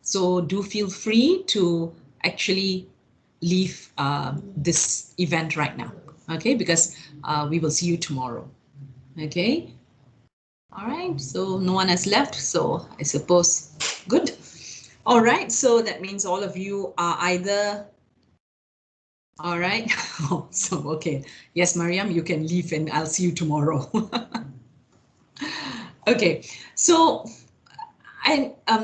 So do feel free to actually leave this event right now, okay? Because we will see you tomorrow, okay? All right, so no one has left, so I suppose good. All right, so that means all of you are either, all right, so okay, yes, Mariam, you can leave and I'll see you tomorrow. Okay, so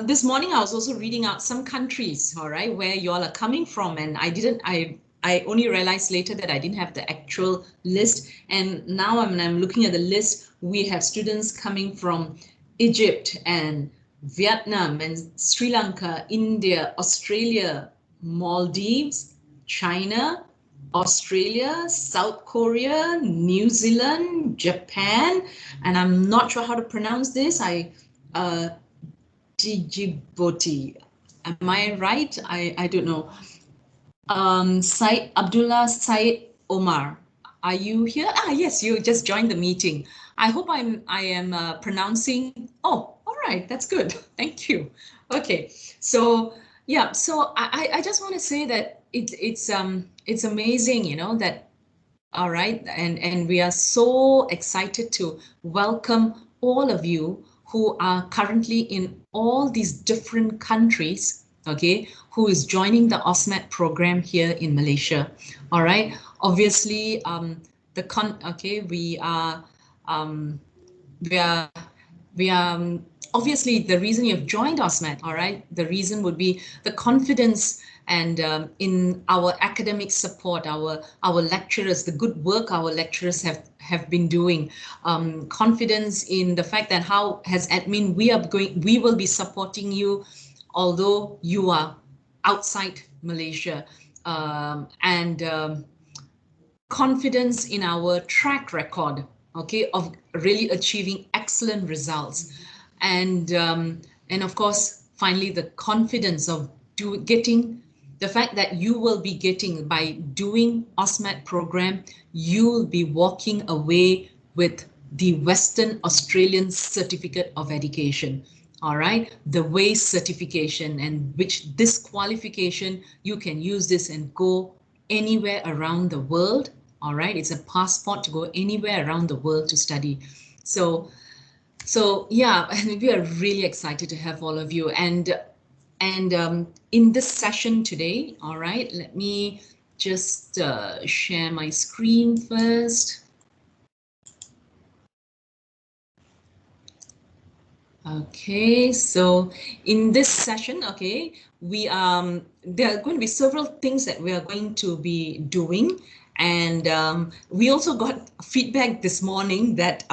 this morning I was also reading out some countries, all right, where you all are coming from, and I only realized later that I didn't have the actual list, and now I'm looking at the list. We have students coming from Egypt and Vietnam and Sri Lanka, India, Australia, Maldives, China, Australia, South Korea, New Zealand, Japan, and I'm not sure how to pronounce this. Djibouti. Am I right? I don't know. Said Abdullah Said Omar. Are you here? Ah, yes, you just joined the meeting. I hope I am pronouncing. Oh, all right, that's good. Thank you. Okay, so yeah, so I just want to say that it's amazing, you know, that all right, and we are so excited to welcome all of you who are currently in all these different countries, okay, who is joining the AUSMAT program here in Malaysia. All right, obviously, we are obviously the reason you've joined AUSMAT, all right, the reason would be the confidence and in our academic support, our lecturers, the good work our lecturers have been doing, confidence in the fact that how as admin we will be supporting you, although you are outside Malaysia, and confidence in our track record, okay, of really achieving excellent results, and of course, finally, the confidence of getting the fact that you will be getting by doing AUSMAT program, you will be walking away with the Western Australian Certificate of Education. All right, the WAY certification, and which this qualification, you can use this and go anywhere around the world. All right, it's a passport to go anywhere around the world to study. So yeah, and we are really excited to have all of you. And in this session today, all right, let me just share my screen first. Okay, so in this session, okay, there are going to be several things that we are going to be doing, and we also got feedback this morning that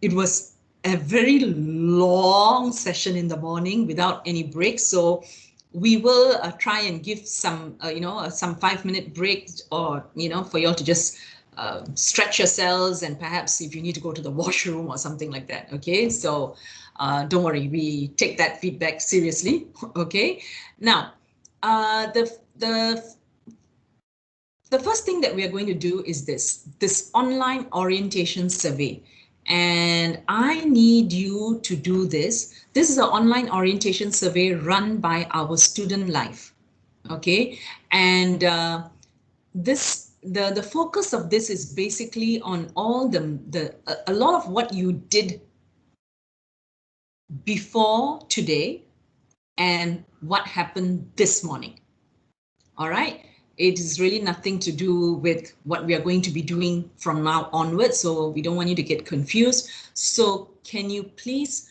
it was a very long session in the morning without any breaks. So we will try and give some, some 5-minute breaks, or for you all to just stretch yourselves, and perhaps if you need to go to the washroom or something like that. Okay, so don't worry, we take that feedback seriously. Okay, now the first thing that we are going to do is this online orientation survey, and I need you to do this. This is an online orientation survey run by our student life. Okay, and the focus of this is basically on all a lot of what you did before today and what happened this morning. All right, it is really nothing to do with what we are going to be doing from now onwards, so we don't want you to get confused. So can you please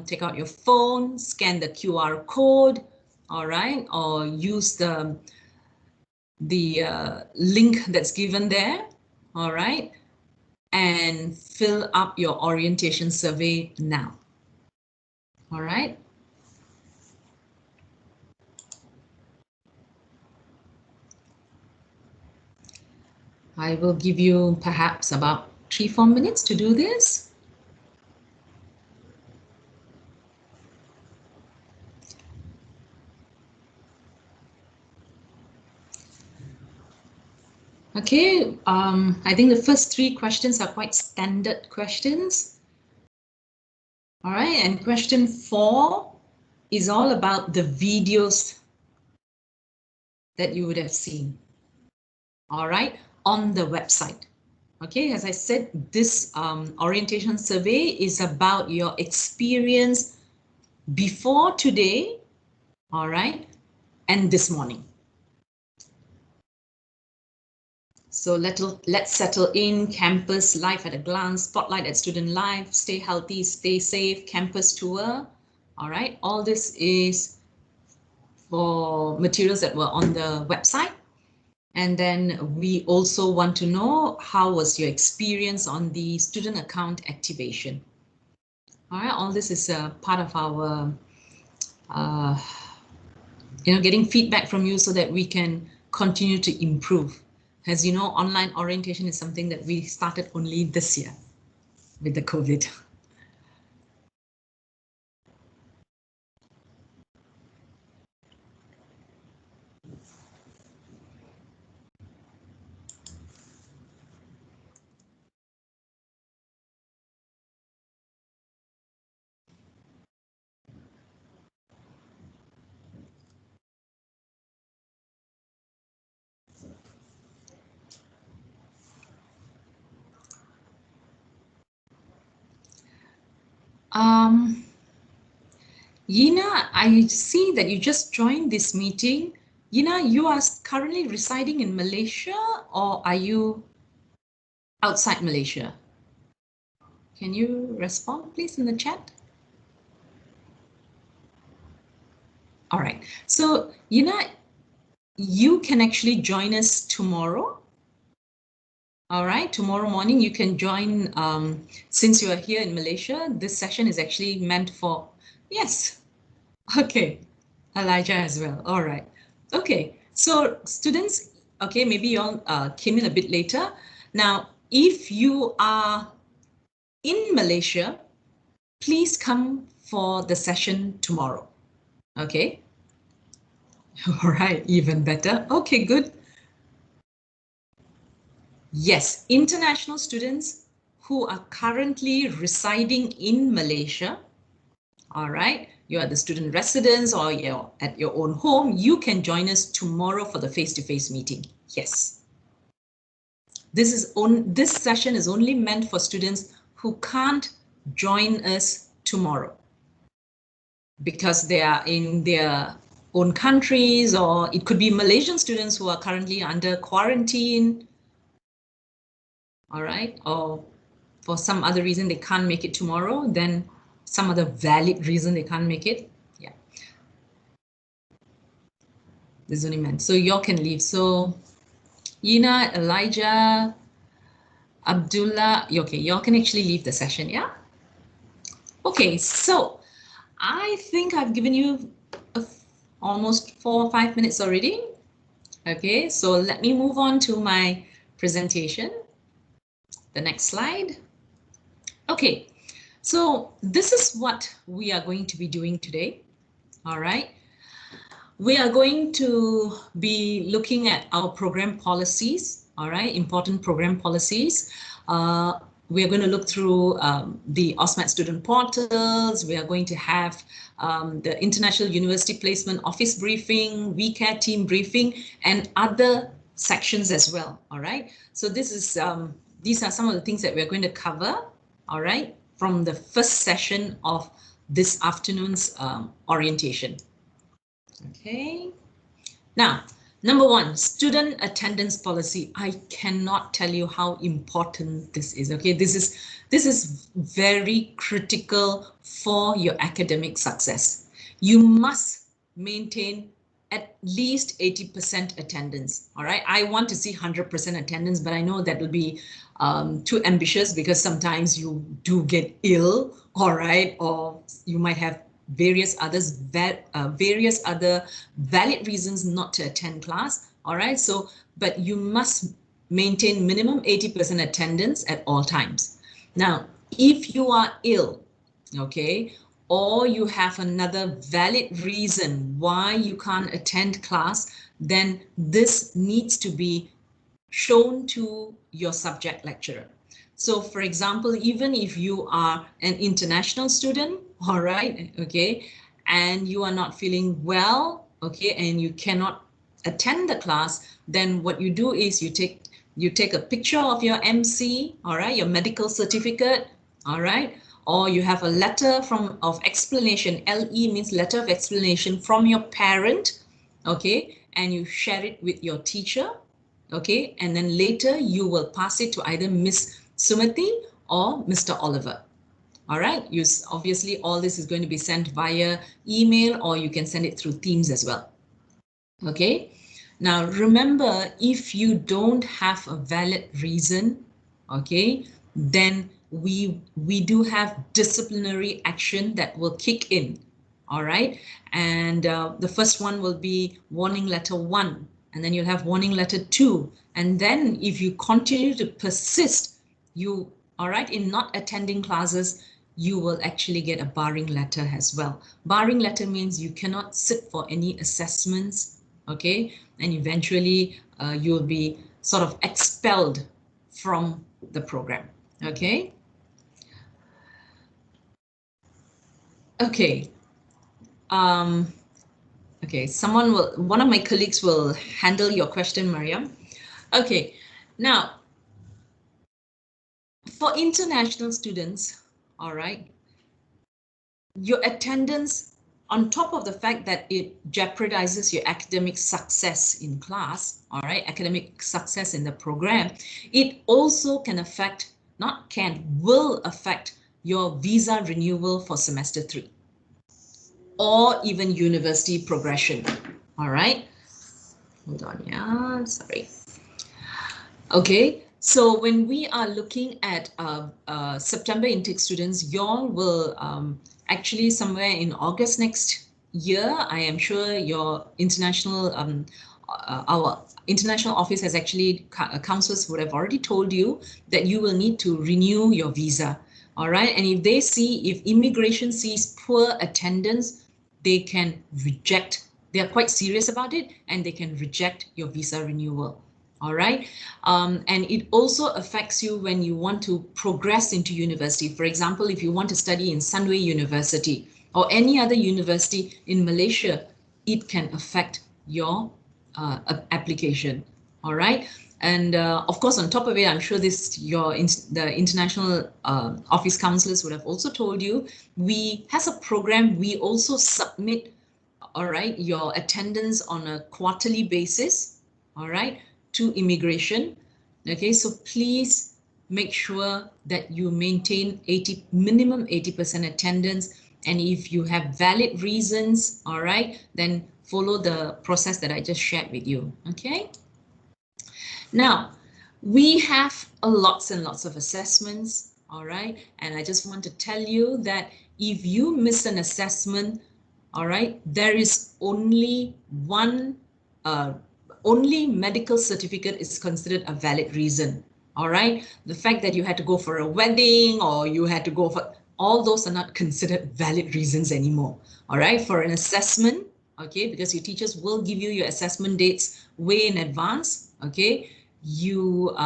take out your phone, scan the QR code, all right, or use the link that's given there, all right, and fill up your orientation survey now. All right. I will give you perhaps about 3-4 minutes to do this. Okay, I think the first 3 questions are quite standard questions. All right, and question 4 is all about the videos that you would have seen, all right, on the website. Okay, as I said, this orientation survey is about your experience before today, all right, and this morning. So let's settle in. Campus life at a glance, spotlight at student life, stay healthy, stay safe, campus tour. All right, all this is for materials that were on the website. And then we also want to know how was your experience on the student account activation. All right, all this is a part of our, getting feedback from you so that we can continue to improve. As you know, online orientation is something that we started only this year with the COVID. Yina, I see that you just joined this meeting. Yina, you are currently residing in Malaysia, or are you outside Malaysia? Can you respond, please, in the chat? All right. So, Yina, you can actually join us tomorrow. All right, tomorrow morning you can join. Since you are here in Malaysia, this session is actually meant for, yes, okay, Elijah as well. All right, okay, so students, okay, maybe you all came in a bit later. Now, if you are in Malaysia, please come for the session tomorrow, okay? All right, even better. Okay, good. Yes, international students who are currently residing in Malaysia, all right, you are the student residents or you're at your own home, you can join us tomorrow for the face-to-face meeting. Yes. This session is only meant for students who can't join us tomorrow because they are in their own countries, or it could be Malaysian students who are currently under quarantine. All right, or for some other reason they can't make it tomorrow, then some other valid reason they can't make it. Yeah, this is only meant. So y'all can leave. So Yina, Elijah, Abdullah, okay, y'all can actually leave the session, yeah? Okay, so I think I've given you almost 4 or 5 minutes already. Okay, so let me move on to my presentation. The next slide. Okay, so this is what we are going to be doing today. All right. We are going to be looking at our program policies. All right, important program policies. We are going to look through the AUSMAT student portals. We are going to have the International University Placement Office briefing, WeCare team briefing, and other sections as well. All right. So this is these are some of the things that we're going to cover. All right, from the first session of this afternoon's orientation. Okay. Now, number one, student attendance policy. I cannot tell you how important this is. Okay, this is very critical for your academic success. You must maintain at least 80% attendance. All right, I want to see 100% attendance, but I know that will be too ambitious because sometimes you do get ill. All right, or you might have various other valid reasons not to attend class. All right, so but you must maintain minimum 80% attendance at all times. Now, if you are ill, okay, or you have another valid reason why you can't attend class, then this needs to be shown to your subject lecturer. So for example, even if you are an international student, all right, okay, and you are not feeling well, okay, and you cannot attend the class, then what you do is you take a picture of your MC, all right, your medical certificate, all right, or you have a letter of explanation. LE means letter of explanation from your parent, okay, and you share it with your teacher, okay, and then later you will pass it to either Miss Sumathi or Mr. Oliver. All right, obviously all this is going to be sent via email, or you can send it through Teams as well. Okay, now remember, if you don't have a valid reason, okay, then we do have disciplinary action that will kick in. All right, and the first one will be warning letter 1, and then you'll have warning letter 2, and then if you continue to persist, all right, in not attending classes, you will actually get a barring letter as well. Barring letter means you cannot sit for any assessments, okay, and eventually you'll be sort of expelled from the program. Okay. Okay. Okay, one of my colleagues will handle your question, Mariam. Okay, now for international students, all right, your attendance, on top of the fact that it jeopardizes your academic success in class, all right, academic success in the program, it also can affect, will affect your visa renewal for semester 3 or even university progression. All right, hold on, yeah, sorry. Okay, so when we are looking at September intake students, y'all will actually somewhere in August next year, I am sure your international, our international office has actually, counselors would have already told you that you will need to renew your visa. All right, and if immigration sees poor attendance, they can reject, they are quite serious about it, and they can reject your visa renewal. All right, and it also affects you when you want to progress into university. For example, if you want to study in Sunway University or any other university in Malaysia, it can affect your application. All right, and of course, on top of it, I'm sure the international office counselors would have also told you, as a program, we also submit, all right, your attendance on a quarterly basis, all right, to immigration. Okay, so please make sure that you maintain minimum 80% attendance, and if you have valid reasons, all right, then follow the process that I just shared with you. Okay, now we have lots and lots of assessments, all right, and I just want to tell you that if you miss an assessment, all right, there is only one only medical certificate is considered a valid reason. All right, the fact that you had to go for a wedding or you had to go for, all those are not considered valid reasons anymore. All right, for an assessment, okay, because your teachers will give you your assessment dates way in advance. Okay, the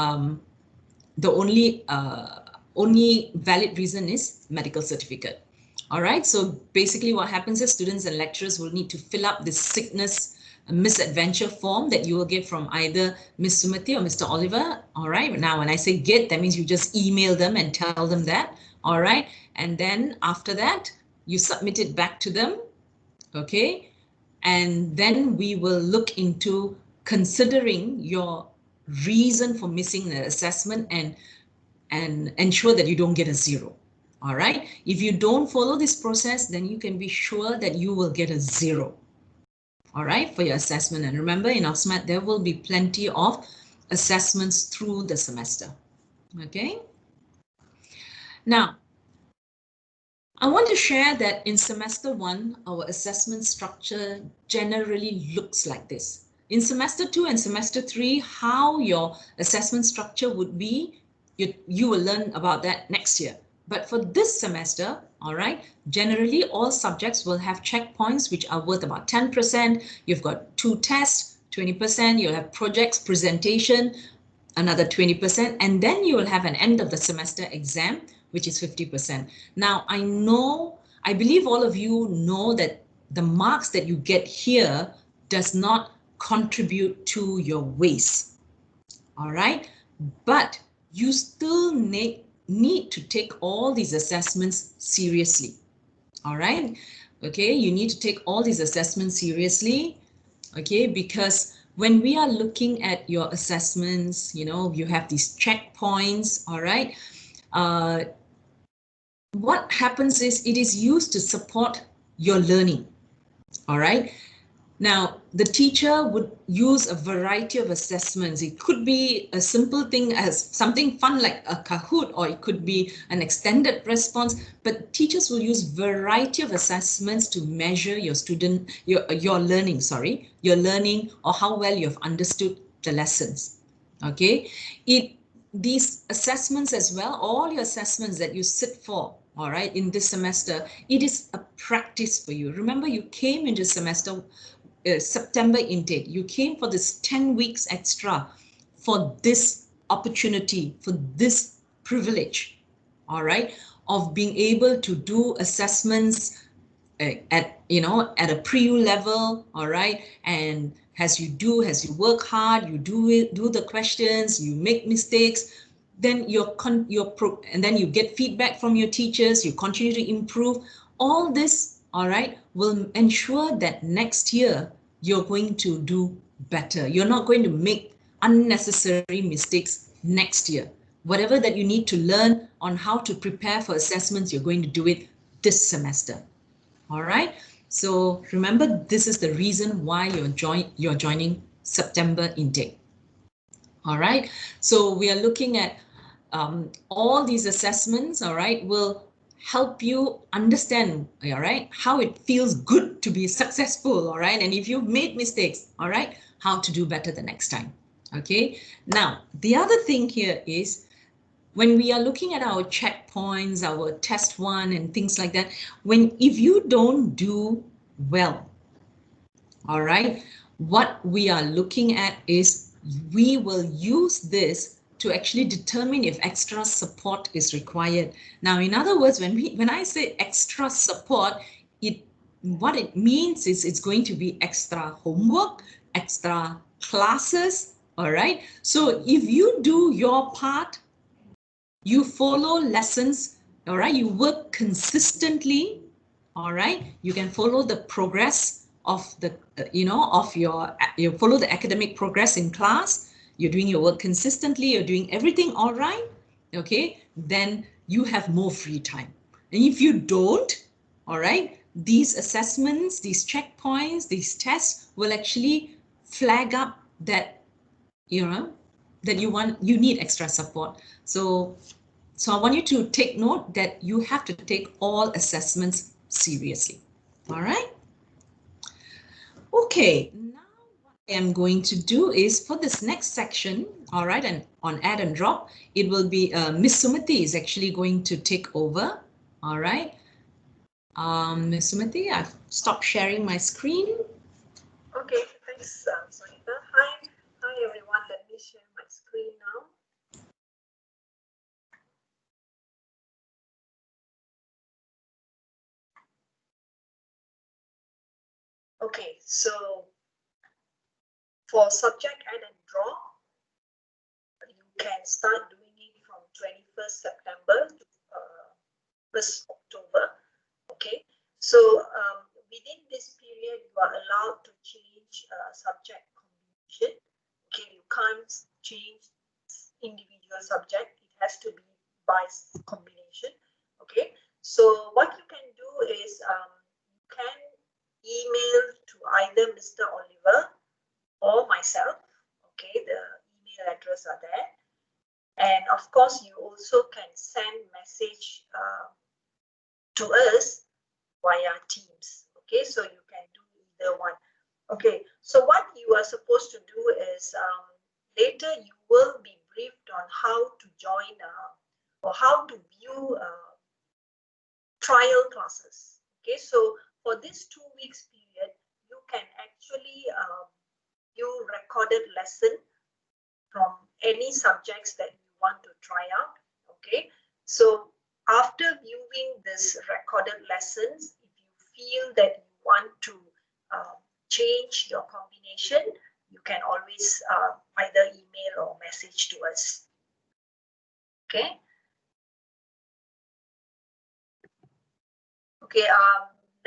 only valid reason is medical certificate. All right, so basically what happens is students and lecturers will need to fill up this sickness misadventure form that you will get from either Miss Sumathi or Mr. Oliver. All right, now when I say get, that means you just email them and tell them that. All right, and then after that you submit it back to them. Okay, and then we will look into considering your reason for missing the assessment and ensure that you don't get a 0. All right, if you don't follow this process, then you can be sure that you will get a 0. All right, for your assessment. And remember, in AUSMAT, there will be plenty of assessments through the semester. Okay. Now, I want to share that in semester 1, our assessment structure generally looks like this. In semester 2 and semester 3, how your assessment structure would be, you will learn about that next year. But for this semester, all right, generally all subjects will have checkpoints which are worth about 10%. You've got 2 tests, 20%. You'll have projects, presentation, another 20%, and then you will have an end of the semester exam, which is 50%. Now, I believe all of you know that the marks that you get here does not contribute to your WACE. All right, but you still need to take all these assessments seriously. All right, okay, you need to take all these assessments seriously, okay, because when we are looking at your assessments, you know, you have these checkpoints, all right. What happens is it is used to support your learning, all right. Now, the teacher would use a variety of assessments. It could be a simple thing as something fun like a Kahoot, or it could be an extended response, but teachers will use variety of assessments to measure your student, your learning, your learning, or how well you've understood the lessons. Okay, these assessments as well, all your assessments that you sit for, all right, in this semester, it is a practice for you. Remember, you came into semester September intake. You came for this 10 weeks extra for this opportunity, for this privilege, all right, of being able to do assessments at, you know, at a pre-U level, all right, and as you work hard, you do the questions, you make mistakes, then and then you get feedback from your teachers, you continue to improve. All this, all right, will ensure that next year you're going to do better. You're not going to make unnecessary mistakes next year. Whatever that you need to learn on how to prepare for assessments, you're going to do it this semester. All right. So remember, this is the reason why you're joining September intake. All right. So we are looking at all these assessments, all right, will help you understand, all right, how it feels good to be successful, all right, and if you've made mistakes, all right, how to do better the next time. Okay, now the other thing here is when we are looking at our checkpoints, our test one and things like that, if you don't do well, all right, what we are looking at is we will use this to actually determine if extra support is required. Now, in other words, when I say extra support, what it means is it's going to be extra homework, extra classes, all right? So if you do your part, you follow lessons, all right? You work consistently, all right? You can follow the progress of the, you follow the academic progress in class. You're doing your work consistently. You're doing everything all right, okay? Then you have more free time. And if you don't, all right, these assessments, these checkpoints, these tests will actually flag up that, you know, that you need extra support. So I want you to take note that you have to take all assessments seriously. All right. Okay, now what I am going to do is for this next section, all right, and on add and drop, it will be Miss Sumathi is actually going to take over. All right. Miss Sumathi, I've stopped sharing my screen. Okay, thanks, Vanitha. Hi everyone. Let me share my screen now. Okay, so for subject add and draw, you can start doing it from 21st September to 1st October. Okay, so within this period, you are allowed to change subject combination. Okay, you can't change individual subject. It has to be by combination. Okay, so what you can do is you can email to either Mr. Oliver or myself. Okay, the email address are there. And of course, you also can send message to us via Teams. Okay, so you can do either one. Okay, so what you are supposed to do is later you will be briefed on how to join or how to view trial classes. Okay, so for this 2 weeks period, you can actually view recorded lesson from any subjects that you want to try out. Okay, so after viewing this recorded lessons, if you feel that you want to change your combination, you can always either email or message to us. Okay. Okay.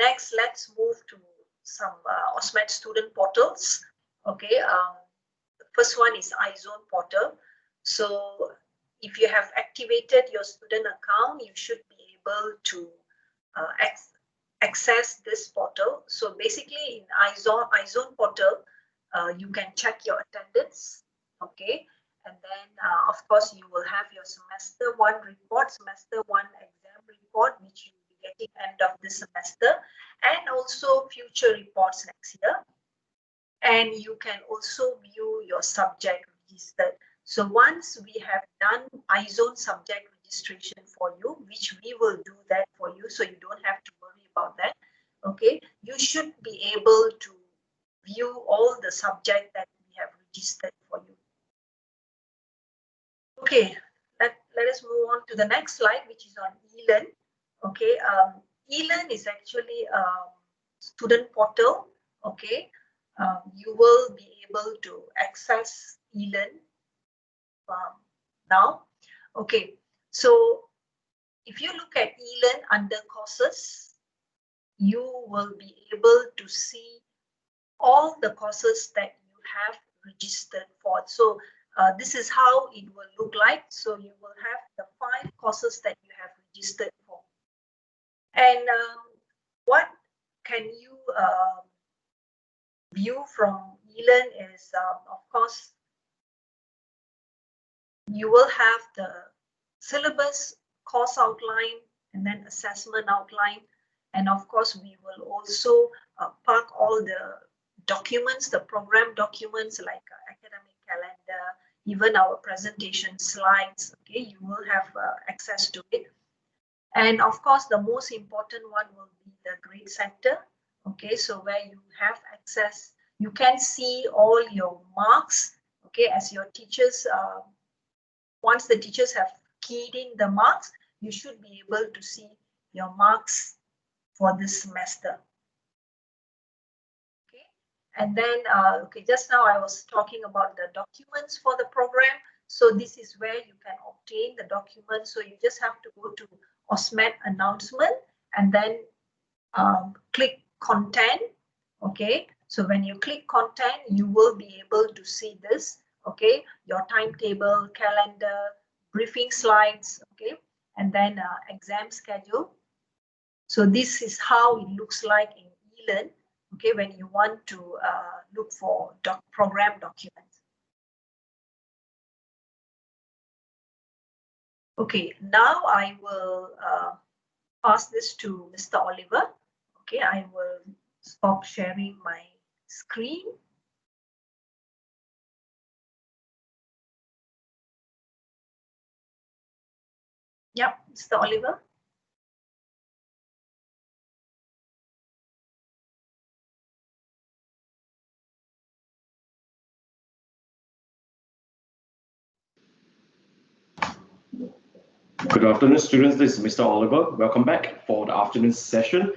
Next, let's move to some AUSMAT student portals. Okay. The first one is iZone portal. So if you have activated your student account, you should be able to access this portal. So basically in iZone portal, you can check your attendance. Okay. And then of course you will have your semester 1 report, semester 1 exam report, which you will be getting end of this semester, and also future reports next year. And you can also view your subject registered. So once we have done iZone subject registration for you, which we will do that for you, so you don't have to worry about that. Okay, you should be able to view all the subject that we have registered for you. Okay, let us move on to the next slide, which is on eLearn. Okay, eLearn is actually a student portal. Okay, you will be able to access eLearn now. Okay, so if you look at eLearn under courses, you will be able to see all the courses that you have registered for. So this is how it will look like. So you will have the 5 courses that you have registered for. And what can you view from eLearn is, of course, you will have the syllabus, course outline, and then assessment outline. And of course, we will also park all the documents, the program documents like academic calendar, even our presentation slides. Okay, you will have access to it. And of course, the most important one will be the grade center. Okay, so where you have access, you can see all your marks. Okay, as your teachers, once the teachers have keyed in the marks, you should be able to see your marks for this semester. Okay, and then okay, just now I was talking about the documents for the program. So this is where you can obtain the documents. So you just have to go to AUSMAT announcement and then click content. Okay, so when you click content, you will be able to see this. Okay, your timetable, calendar, briefing slides. Okay, and then exam schedule. So this is how it looks like in eLearn. Okay, when you want to look for program documents. Okay, now I will pass this to Mr. Oliver. Okay, I will stop sharing my screen. Yep, Mr. Oliver. Good afternoon, students. This is Mr. Oliver. Welcome back for the afternoon session.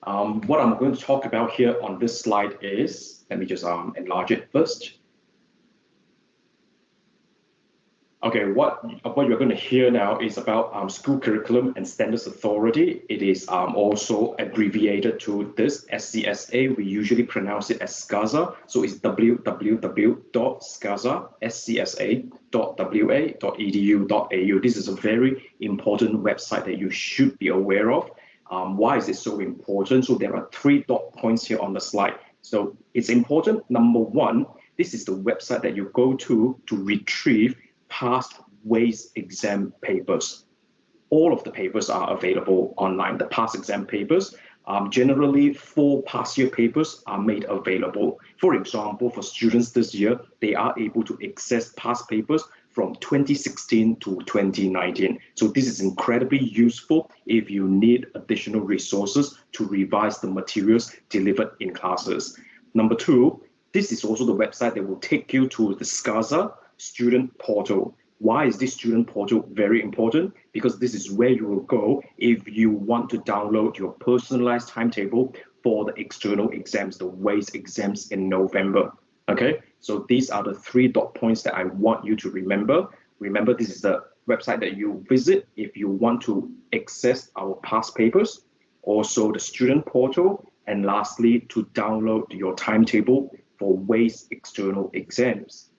What I'm going to talk about here on this slide is, let me just enlarge it first. Okay, what you're going to hear now is about School Curriculum and Standards Authority. It is also abbreviated to this SCSA. We usually pronounce it as SCSA. So it's www.scsa.wa.edu.au. This is a very important website that you should be aware of. Why is it so important? So there are 3 dot points here on the slide. So it's important. Number 1, this is the website that you go to retrieve past WAIS exam papers. All of the papers are available online. The past exam papers, generally 4 past year papers are made available. For example, for students this year, they are able to access past papers from 2016 to 2019. So this is incredibly useful if you need additional resources to revise the materials delivered in classes. Number 2, this is also the website that will take you to the SCSA student portal. Why is this student portal very important? Because this is where you will go if you want to download your personalized timetable for the external exams, the WAIS exams in November. Okay, so these are the 3 dot points that I want you to remember. Remember, this is the website that you visit if you want to access our past papers, also the student portal, and lastly, to download your timetable for WAIS external exams.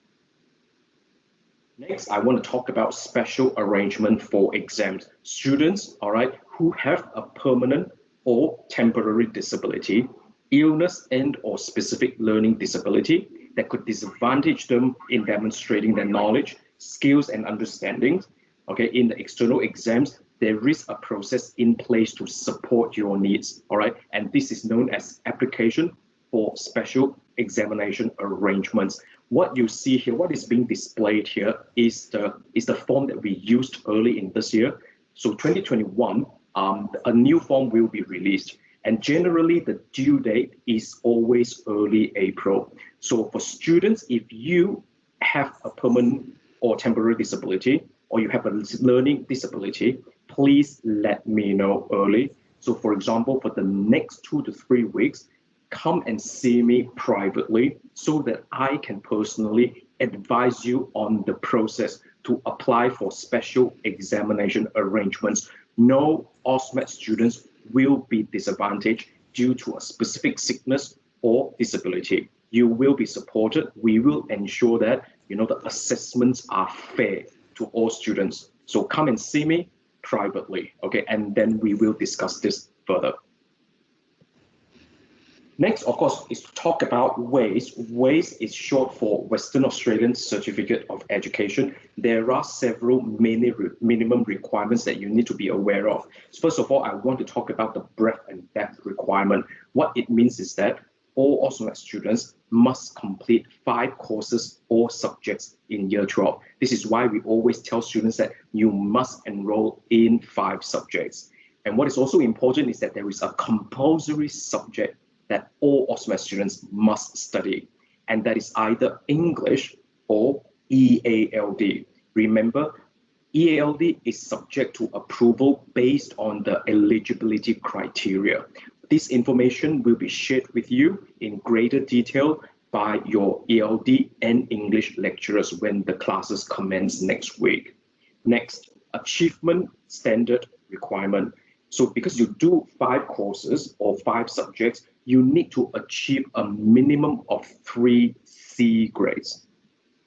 Next, I want to talk about special arrangement for exams. Students, all right, who have a permanent or temporary disability, illness and or specific learning disability that could disadvantage them in demonstrating their knowledge, skills and understandings. Okay, in the external exams, there is a process in place to support your needs, all right? And this is known as application for special examination arrangements. What you see here, what is being displayed here is the form that we used early in this year. So 2021, a new form will be released. And generally, the due date is always early April. So for students, if you have a permanent or temporary disability, or you have a learning disability, please let me know early. So for example, for the next 2 to 3 weeks, come and see me privately so that I can personally advise you on the process to apply for special examination arrangements. No AUSMAT students will be disadvantaged due to a specific sickness or disability. You will be supported. We will ensure that the assessments are fair to all students. So come and see me privately, okay? And then we will discuss this further. Next, of course, is to talk about WAIS. WAIS is short for Western Australian Certificate of Education. There are several minimum requirements that you need to be aware of. First of all, I want to talk about the breadth and depth requirement. What it means is that all AUSMAT students must complete 5 courses or subjects in year 12. This is why we always tell students that you must enroll in 5 subjects. And what is also important is that there is a compulsory subject that all AUSMAT students must study, and that is either English or EALD. Remember, EALD is subject to approval based on the eligibility criteria. This information will be shared with you in greater detail by your ELD and English lecturers when the classes commence next week. Next, achievement standard requirement. So because you do 5 courses or 5 subjects, you need to achieve a minimum of 3 C grades.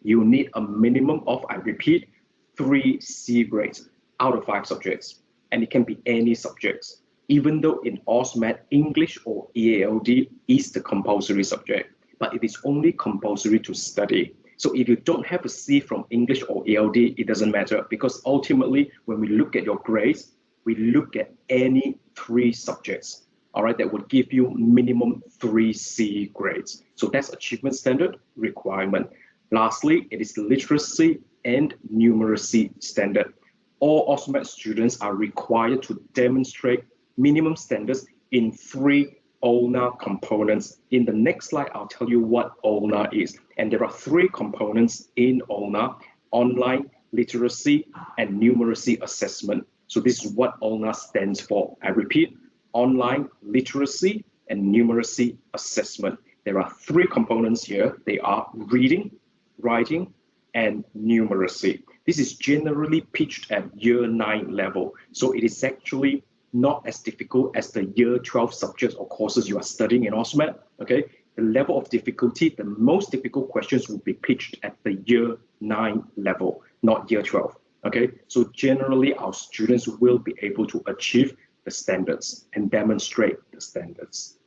You need a minimum of, I repeat, 3 C grades out of 5 subjects. And it can be any subjects, even though in AUSMAT, English or EALD is the compulsory subject, but it is only compulsory to study. So if you don't have a C from English or ELD, it doesn't matter, because ultimately, when we look at your grades, we look at any 3 subjects, all right, that would give you minimum 3 C grades. So that's achievement standard requirement. Lastly, it is literacy and numeracy standard. All AUSMAT students are required to demonstrate minimum standards in 3 ULNA components. In the next slide, I'll tell you what ULNA is. And there are 3 components in ULNA: online, literacy, and numeracy assessment. So this is what ULNA stands for. I repeat, online, literacy, and numeracy assessment. There are 3 components here. They are reading, writing, and numeracy. This is generally pitched at year 9 level. So it is actually not as difficult as the year 12 subjects or courses you are studying in AUSMAT, okay? The level of difficulty, the most difficult questions will be pitched at the year 9 level, not year 12, okay? So generally, our students will be able to achieve the standards and demonstrate the standards.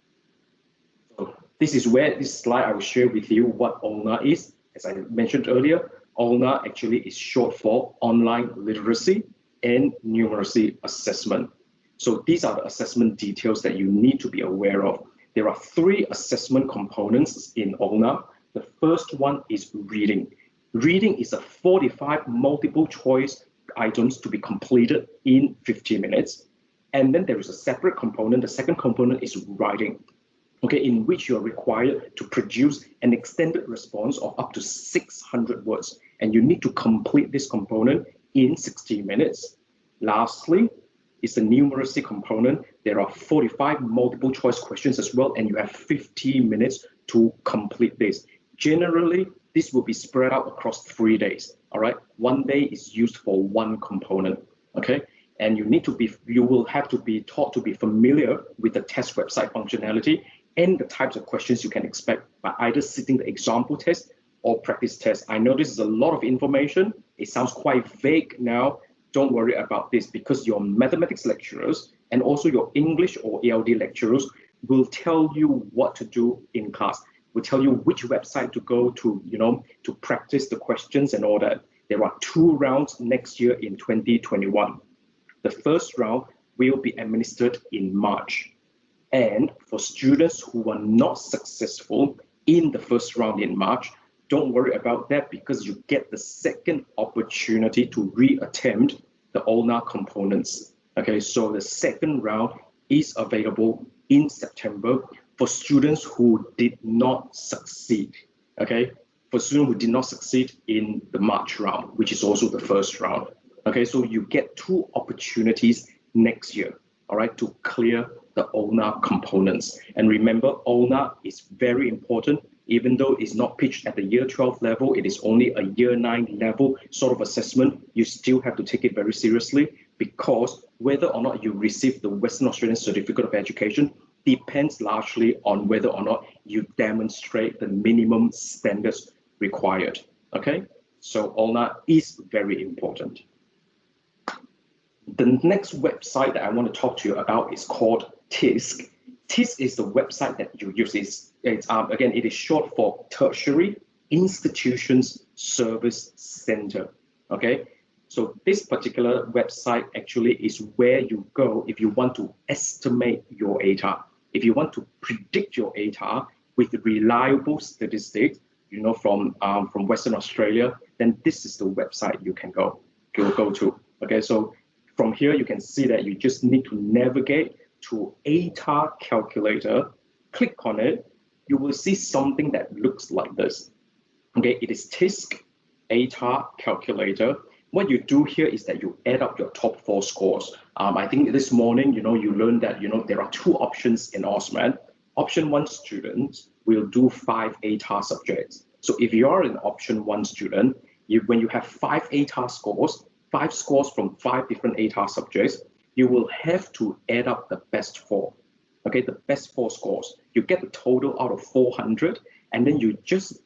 So this is where this slide I will share with you what ULNA is. As I mentioned earlier, ULNA actually is short for online literacy and numeracy assessment. So these are the assessment details that you need to be aware of. There are 3 assessment components in ULNA. The first one is reading. Reading is a 45 multiple choice items to be completed in 50 minutes. And then there is a separate component. The second component is writing, okay, in which you are required to produce an extended response of up to 600 words. And you need to complete this component in 60 minutes. Lastly, It's the numeracy component. There are 45 multiple choice questions as well, and you have 50 minutes to complete this. Generally, this will be spread out across 3 days. All right, 1 day is used for one component. Okay, and you will have to be taught to be familiar with the test website functionality and the types of questions you can expect by either sitting the example test or practice test. I know this is a lot of information. It sounds quite vague now. Don't worry about this, because your mathematics lecturers and also your English or ALD lecturers will tell you what to do in class, will tell you which website to go to, to practice the questions and all that. There are 2 rounds next year in 2021. The first round will be administered in March. And for students who are not successful in the first round in March, don't worry about that, because you get the second opportunity to reattempt the ULNA components. Okay, so the second round is available in September for students who did not succeed. Okay, for students who did not succeed in the March round, which is also the first round. Okay, so you get 2 opportunities next year, all right, to clear the ULNA components. And remember, ULNA is very important. Even though it's not pitched at the year 12 level, it is only a year 9 level sort of assessment, you still have to take it very seriously, because whether or not you receive the Western Australian Certificate of Education depends largely on whether or not you demonstrate the minimum standards required. Okay, so ULNA is very important. The next website that I want to talk to you about is called TISC. TISC is the website that you use. Again, it is short for Tertiary Institutions Service Center. Okay, so this particular website actually is where you go if you want to estimate your ATAR. If you want to predict your ATAR with reliable statistics, from Western Australia, then this is the website you can go to. Okay, so from here you can see that you just need to navigate to ATAR calculator, click on it. You will see something that looks like this. Okay, it is TISC ATAR calculator. What you do here is that you add up your top 4 scores. I think this morning, you learned that, there are 2 options in AUSMAT. Option 1 students will do 5 ATAR subjects. So if you are an option 1 student, when you have 5 ATAR scores, 5 scores from 5 different ATAR subjects, you will have to add up the best 4. Okay, the best 4 scores. You get the total out of 400, and then you just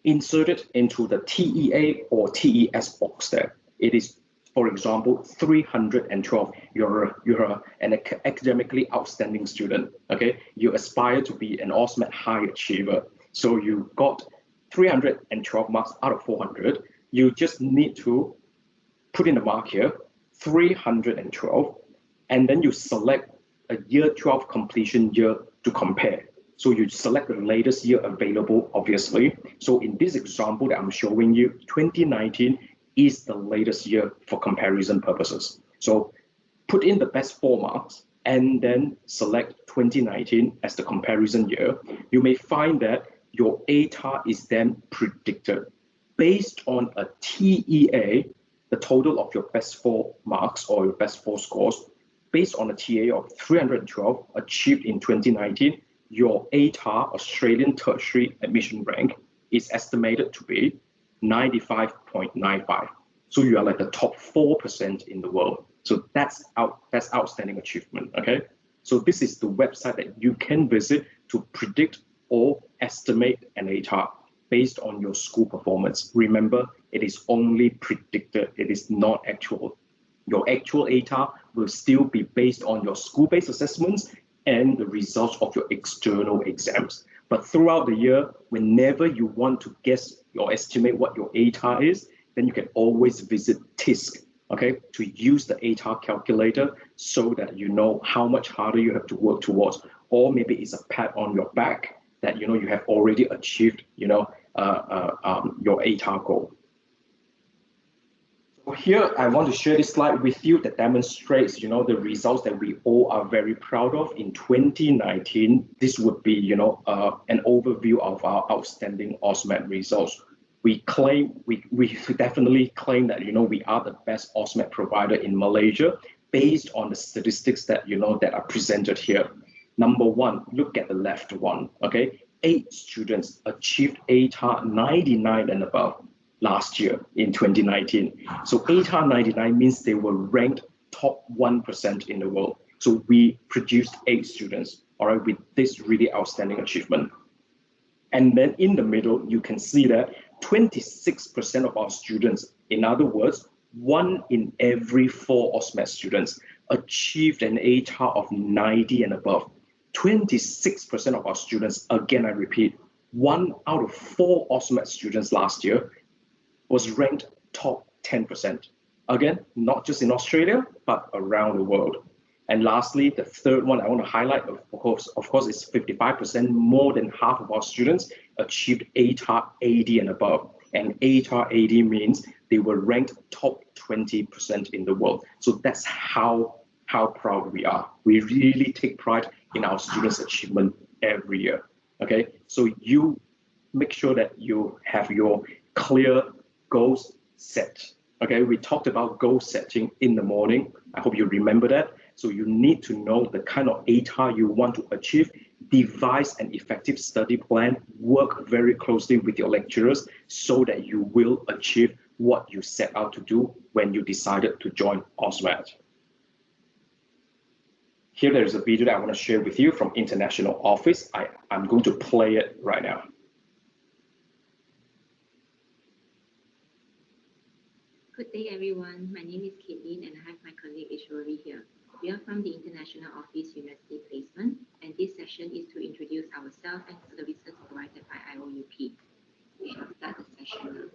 insert it into the TEA or TES box there. It is, for example, 312. You're an academically outstanding student. Okay, you aspire to be an AUSMAT high achiever. So you got 312 marks out of 400. You just need to put in the mark here, 312, and then you select a year 12 completion year to compare. So you select the latest year available, obviously. So in this example that I'm showing you, 2019 is the latest year for comparison purposes. So put in the best 4 marks and then select 2019 as the comparison year. You may find that your ATAR is then predicted based on a TEA, the total of your best 4 marks or your best 4 scores, based on a TEA of 312 achieved in 2019, your ATAR, Australian Tertiary Admission Rank, is estimated to be 95.95. So you are like the top 4% in the world. So that's outstanding achievement, okay? So this is the website that you can visit to predict or estimate an ATAR based on your school performance. Remember, it is only predicted, it is not actual. Your actual ATAR will still be based on your school-based assessments and the results of your external exams. But throughout the year, whenever you want to guess or estimate what your ATAR is, then you can always visit TISC, okay, to use the ATAR calculator so that you know how much harder you have to work towards, or maybe it's a pat on your back that you have already achieved your ATAR goal. So here I want to share this slide with you that demonstrates the results that we all are very proud of in 2019. This would be an overview of our outstanding AUSMAT results. We definitely claim that we are the best AUSMAT provider in Malaysia based on the statistics that that are presented here. Number one, look at the left one, okay? 8 students achieved ATAR 99 and above last year in 2019. So ATAR 99 means they were ranked top 1% in the world. So we produced 8 students, all right, with this really outstanding achievement. And then in the middle, you can see that 26% of our students, in other words, 1 in every 4 AUSMAT students achieved an ATAR of 90 and above. 26% of our students, again, I repeat, 1 out of 4 AUSMAT students last year was ranked top 10%. Again, not just in Australia, but around the world. And lastly, the third one I want to highlight, of course, is 55%, more than half of our students achieved ATAR 80 and above. And ATAR 80 means they were ranked top 20% in the world. So that's how proud we are. We really take pride in our students' achievement every year. Okay, so you make sure that you have your clear goals set. Okay, we talked about goal setting in the morning. I hope you remember that. So you need to know the kind of ATAR you want to achieve, devise an effective study plan, work very closely with your lecturers so that you will achieve what you set out to do when you decided to join AUSMAT. Here there is a video that I want to share with you from International Office. I'm going to play it right now. Good day, everyone. My name is Caitlin, and I have my colleague Ishwari here. We are from the International Office University Placement, and this session is to introduce ourselves and services provided by IOUP. We shall start the session now.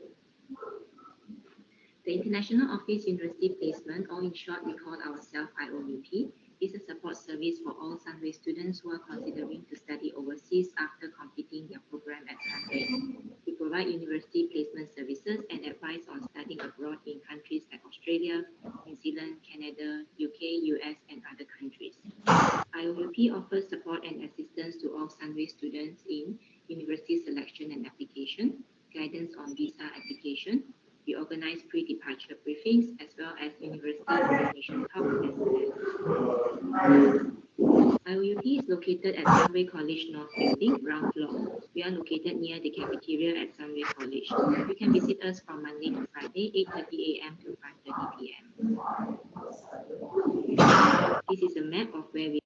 The International Office University Placement, or in short, we call ourselves IOUP, is a support service for all Sunway students who are considering to study overseas after completing their program at Sunway. We provide university placement services and advice on studying abroad in countries like Australia, New Zealand, Canada, UK, US, and other countries. IOUP offers support and assistance to all Sunway students in university selection and application, guidance on visa application. We organize pre-departure briefings as well as university information talks and events. IOUP is located at Sunway College North Building, ground floor. We are located near the cafeteria at Sunway College. You can visit us from Monday to Friday, 8:30 a.m. to 5:30 p.m. This is a map of where we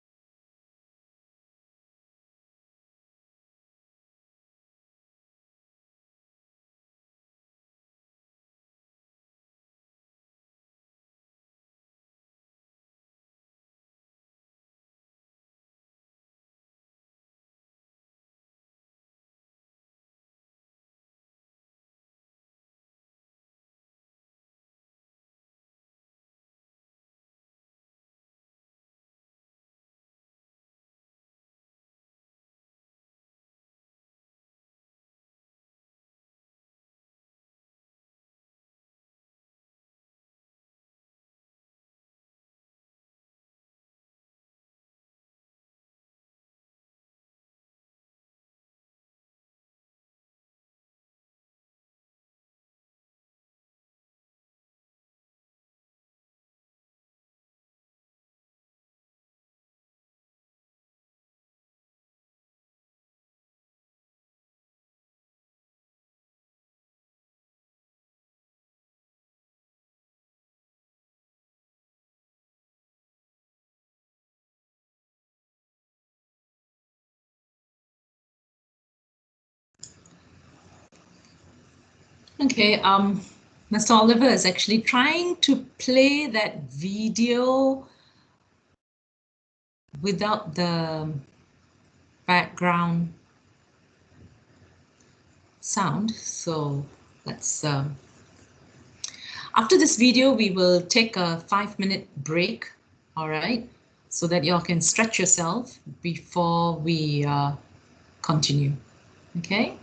Okay, Mr. Oliver is actually trying to play that video without the background sound. So let's, after this video, we will take a 5-minute break, all right? So that y'all can stretch yourself before we continue, okay?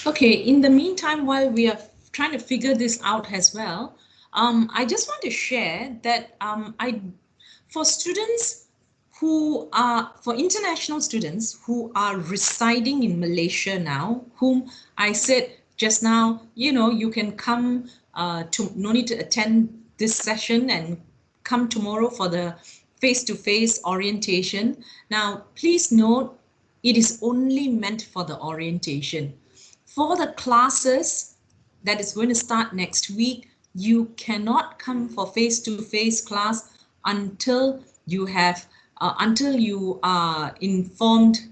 Okay, in the meantime, while we are trying to figure this out as well, I just want to share that for students who are, for international students who are residing in Malaysia now, whom I said just now, you know, you can come no need to attend this session and come tomorrow for the face-to-face orientation. Now, please note, it is only meant for the orientation. For the classes that is going to start next week, you cannot come for face-to-face class until you have until you are informed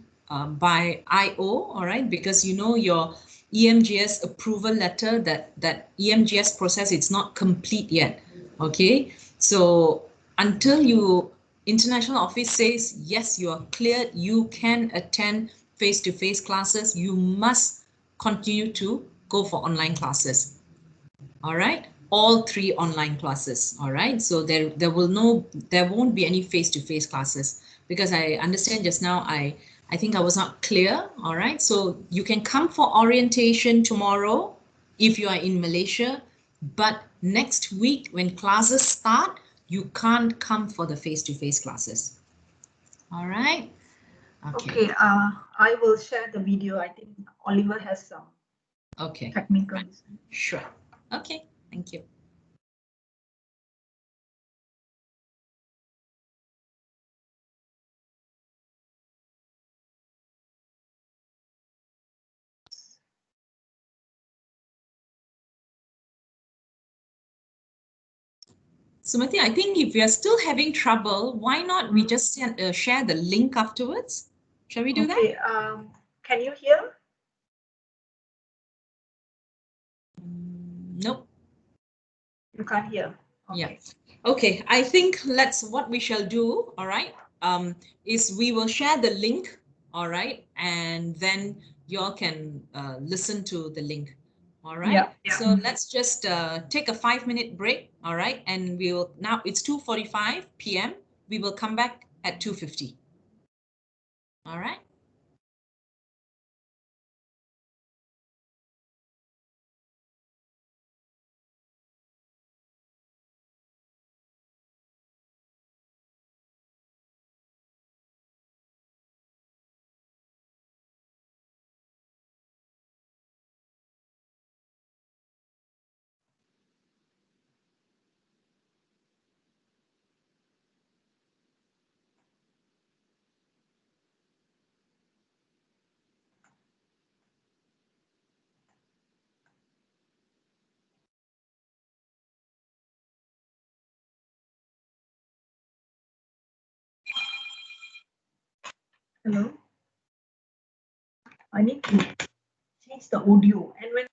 by IO, all right, because you know your EMGS approval letter, that EMGS process, it's not complete yet. Okay, so until you international office says yes, you are cleared, you can attend face-to-face classes, you must continue to go for online classes. All right, all 3 online classes. All right, so there won't be any face-to-face classes, because I understand just now I think I was not clear. All right, so you can come for orientation tomorrow if you are in Malaysia, but next week when classes start, you can't come for the face-to-face classes. All right. Okay. I will share the video. I think Oliver has some technical. Sure. Okay, thank you. Sumathi, I think if we are still having trouble, why not we just share the link afterwards? Shall we do that? Okay. Can you hear? Nope. You can't hear. Okay. Yeah. Okay. I think what we shall do. All right. Is we will share the link. All right, and then you all can listen to the link. All right. Yeah, yeah. So let's just take a 5-minute break. All right, and we'll now it's 2:45 p.m. We will come back at 2:50. All right. Hello. I need to change the audio, and when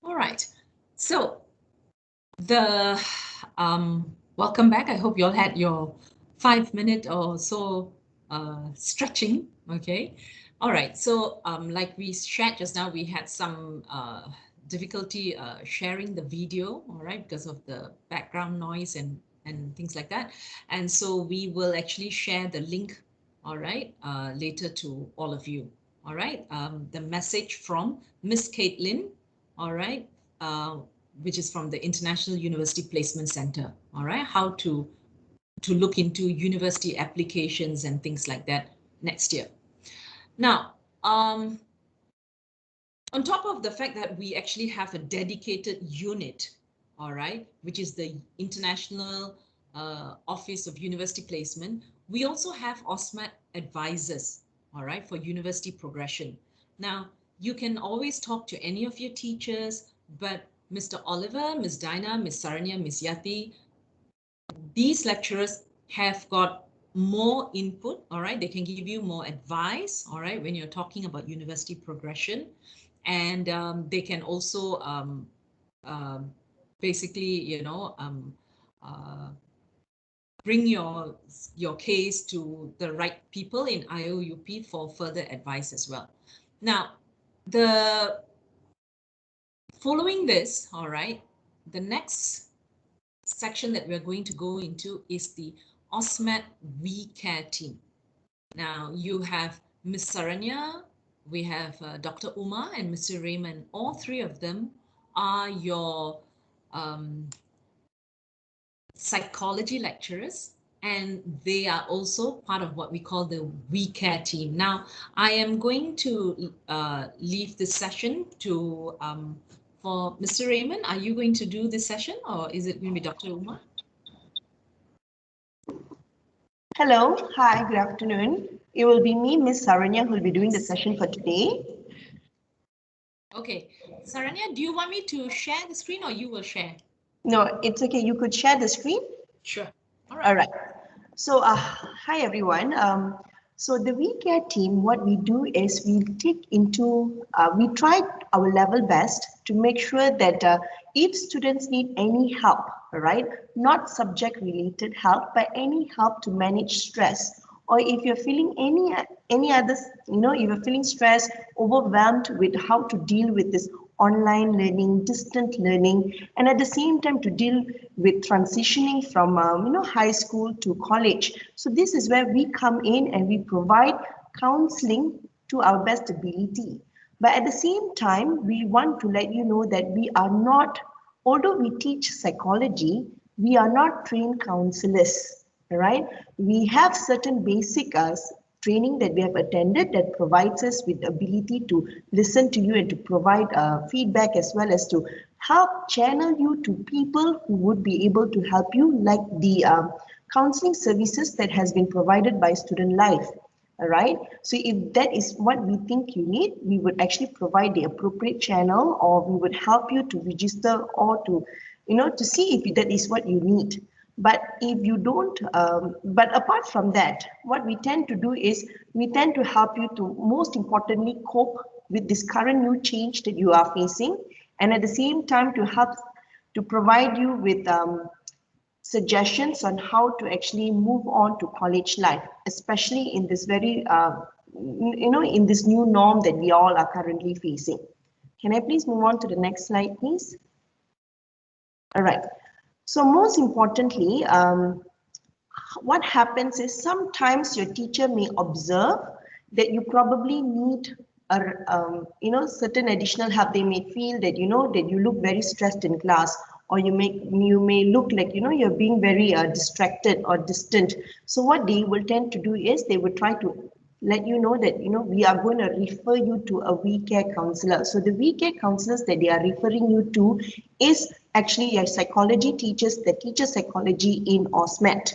All right. So the welcome back. I hope you all had your 5 minute or so stretching. Okay. All right. So like we shared just now, we had some difficulty sharing the video. All right, because of the background noise and things like that. And so we will actually share the link. All right, later to all of you. All right. The message from Miss Caitlin. All right. Which is from the International University Placement Center. All right, how to look into university applications and things like that next year. Now, on top of the fact that we actually have a dedicated unit, all right, which is the International Office of University Placement, we also have AUSMAT Advisors, all right, for university progression. Now, you can always talk to any of your teachers, but Mr. Oliver, Ms. Dinah, Ms. Saranya, Ms. Yati, these lecturers have got more input, all right? They can give you more advice, all right, when you're talking about university progression. And they can also basically, bring your case to the right people in IOUP for further advice as well. Now, the following this, all right, the next section that we're going to go into is the AUSMAT We Care team. Now you have Ms. Saranya, we have Dr. Uma and Mr. Raymond. All three of them are your psychology lecturers, and they are also part of what we call the We Care team. Now, I am going to leave this session to for Mr. Raymond. Are you going to do this session, or is it going to be Dr. Uma? Hello, hi, good afternoon. It will be me, Miss Saranya, who will be doing the session for today. Okay, Saranya, do you want me to share the screen or you will share? No, it's okay. You could share the screen. Sure. All right. So, hi everyone. So the We Care team, what we do is we take into, we try our level best to make sure that if students need any help, right, not subject related help, but any help to manage stress, or if you're feeling any other, if you're feeling stressed, overwhelmed with how to deal with this online learning, distant learning, and at the same time to deal with transitioning from high school to college. So this is where we come in and we provide counseling to our best ability. But at the same time, we want to let you know that we are not, although we teach psychology, we are not trained counselors, right? We have certain basic training that we have attended that provides us with the ability to listen to you and to provide feedback, as well as to help channel you to people who would be able to help you, like the counseling services that has been provided by Student Life. All right. So if that is what we think you need, we would actually provide the appropriate channel, or we would help you to register, or to, to see if that is what you need. But if you don't, but apart from that, what we tend to do is we tend to help you to, most importantly, cope with this current new change that you are facing, and at the same time to help to provide you with suggestions on how to actually move on to college life, especially in this very, in this new norm that we all are currently facing. Can I please move on to the next slide, please? All right. So most importantly, what happens is sometimes your teacher may observe that you probably need certain additional help. They may feel that, that you look very stressed in class, or you may look like, you're being very distracted or distant. So what they will tend to do is they will try to let you know that, we are going to refer you to a We Care counselor. So the We Care counselors that they are referring you to is actually your psychology teachers that teach psychology in AUSMAT.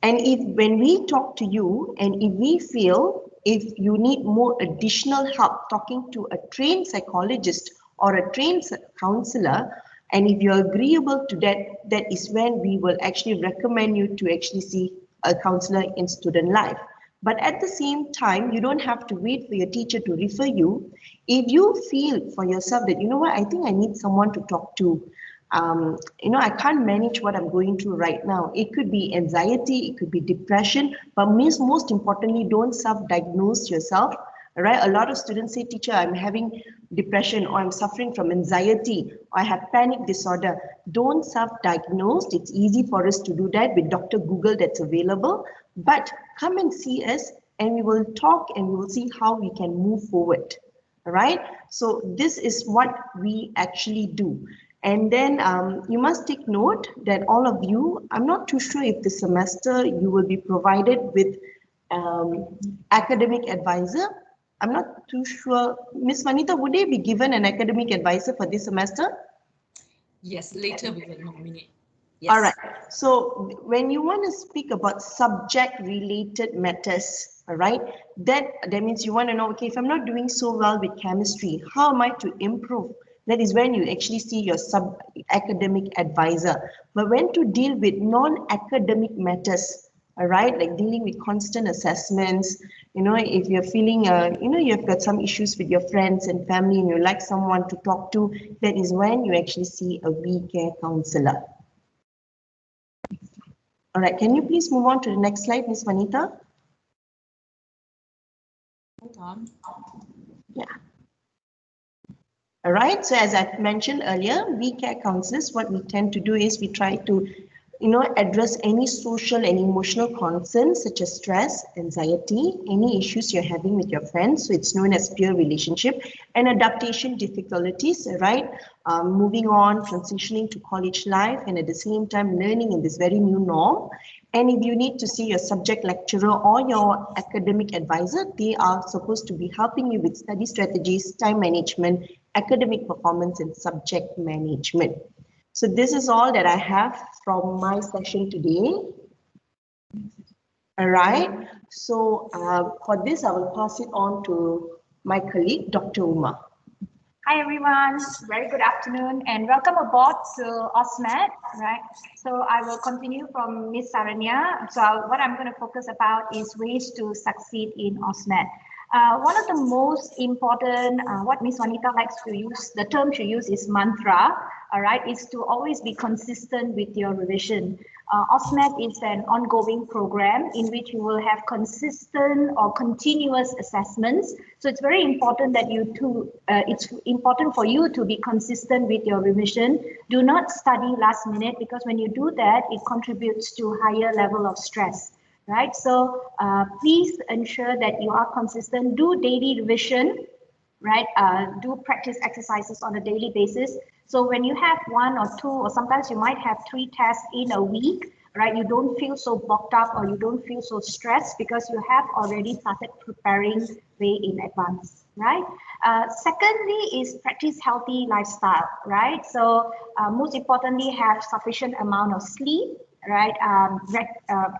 And if when we talk to you, and if we feel if you need more additional help talking to a trained psychologist or a trained counselor, and if you're agreeable to that, that is when we will actually recommend you to actually see a counselor in Student Life. But at the same time, you don't have to wait for your teacher to refer you. If you feel for yourself that, you know what, I think I need someone to talk to. I can't manage what I'm going through right now. It could be anxiety, it could be depression, but most importantly, don't self-diagnose yourself. All right, a lot of students say, teacher, I'm having depression, or I'm suffering from anxiety, or I have panic disorder. Don't self-diagnose. It's easy for us to do that with Dr. Google that's available, but come and see us and we will talk and we will see how we can move forward. All right, so this is what we actually do. And then you must take note that all of you, I'm not too sure if this semester you will be provided with academic advisor. I'm not too sure. Miss Vanitha, would they be given an academic advisor for this semester? Yes, later we will nominate. Yes. All right. So when you want to speak about subject-related matters, all right, that means you want to know, okay, if I'm not doing so well with chemistry, how am I to improve? That is when you actually see your academic advisor. But when to deal with non-academic matters, all right, like dealing with constant assessments, if you're feeling, you've got some issues with your friends and family and you like someone to talk to, that is when you actually see a WeCare counselor. All right, can you please move on to the next slide, Ms. Vanitha? Hold on. Yeah. All right, so as I mentioned earlier, WeCare counselors, what we tend to do is we try to address any social and emotional concerns such as stress, anxiety, any issues you're having with your friends. So it's known as peer relationship, and adaptation difficulties, right? Moving on, transitioning to college life, and at the same time learning in this very new norm. And if you need to see your subject lecturer or your academic advisor, they are supposed to be helping you with study strategies, time management, academic performance, and subject management. So this is all that I have from my session today. All right. So for this, I will pass it on to my colleague, Dr. Uma. Hi everyone, very good afternoon and welcome aboard to AUSMAT, right? So I will continue from Ms. Saranya. So what I'm going to focus about is ways to succeed in AUSMAT. One of the most important, what Ms. Vanitha likes to use, the term she uses is mantra, all right, is to always be consistent with your revision. AUSMAT is an ongoing program in which you will have consistent or continuous assessments. So it's very important that it's important for you to be consistent with your revision. Do not study last minute, because when you do that, it contributes to higher level of stress. Right, so please ensure that you are consistent. Do daily revision, right? Do practice exercises on a daily basis. So when you have 1 or 2, or sometimes you might have 3 tests in a week, right? You don't feel so bogged up or you don't feel so stressed because you have already started preparing way in advance, right? Secondly is practice healthy lifestyle, right? So most importantly, have sufficient amount of sleep, right?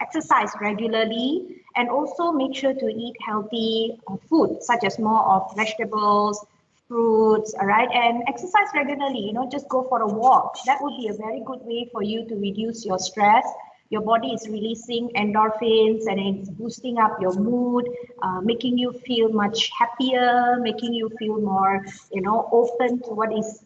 Exercise regularly, and also make sure to eat healthy food, such as more of vegetables, fruits, all right? And exercise regularly, just go for a walk. That would be a very good way for you to reduce your stress. Your body is releasing endorphins and it's boosting up your mood, making you feel much happier, making you feel more, open to what is,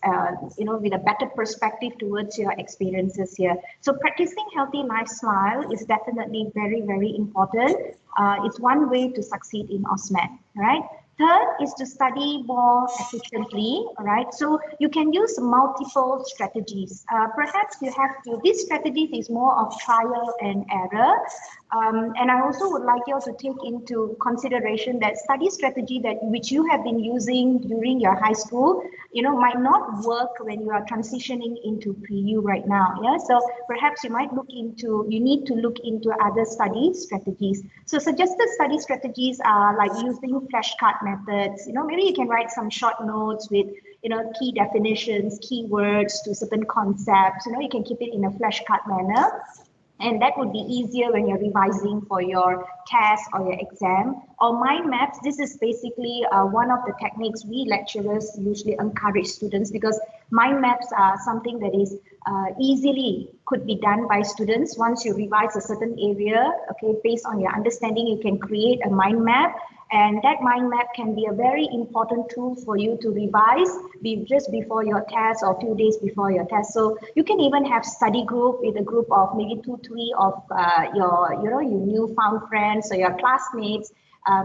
with a better perspective towards your experiences here. So practicing healthy lifestyle is definitely very, very important. It's one way to succeed in AUSMAT, right? Third is to study more efficiently, all right? So you can use multiple strategies. Perhaps you have to, this strategy is more of trial and error. And I also would like you all to take into consideration that study strategy which you have been using during your high school, might not work when you are transitioning into PU right now. Yeah, so perhaps you need to look into other study strategies. So suggested study strategies are like using flashcard methods. Maybe you can write some short notes with key definitions, keywords to certain concepts. You can keep it in a flashcard manner. And that would be easier when you're revising for your test or your exam. Or mind maps, this is basically one of the techniques we lecturers usually encourage students, because mind maps are something that is easily could be done by students. Once you revise a certain area, okay, based on your understanding, you can create a mind map. And that mind map can be a very important tool for you to revise just before your test or a few days before your test. So you can even have study group with a group of maybe 2-3 of your newfound friends or your classmates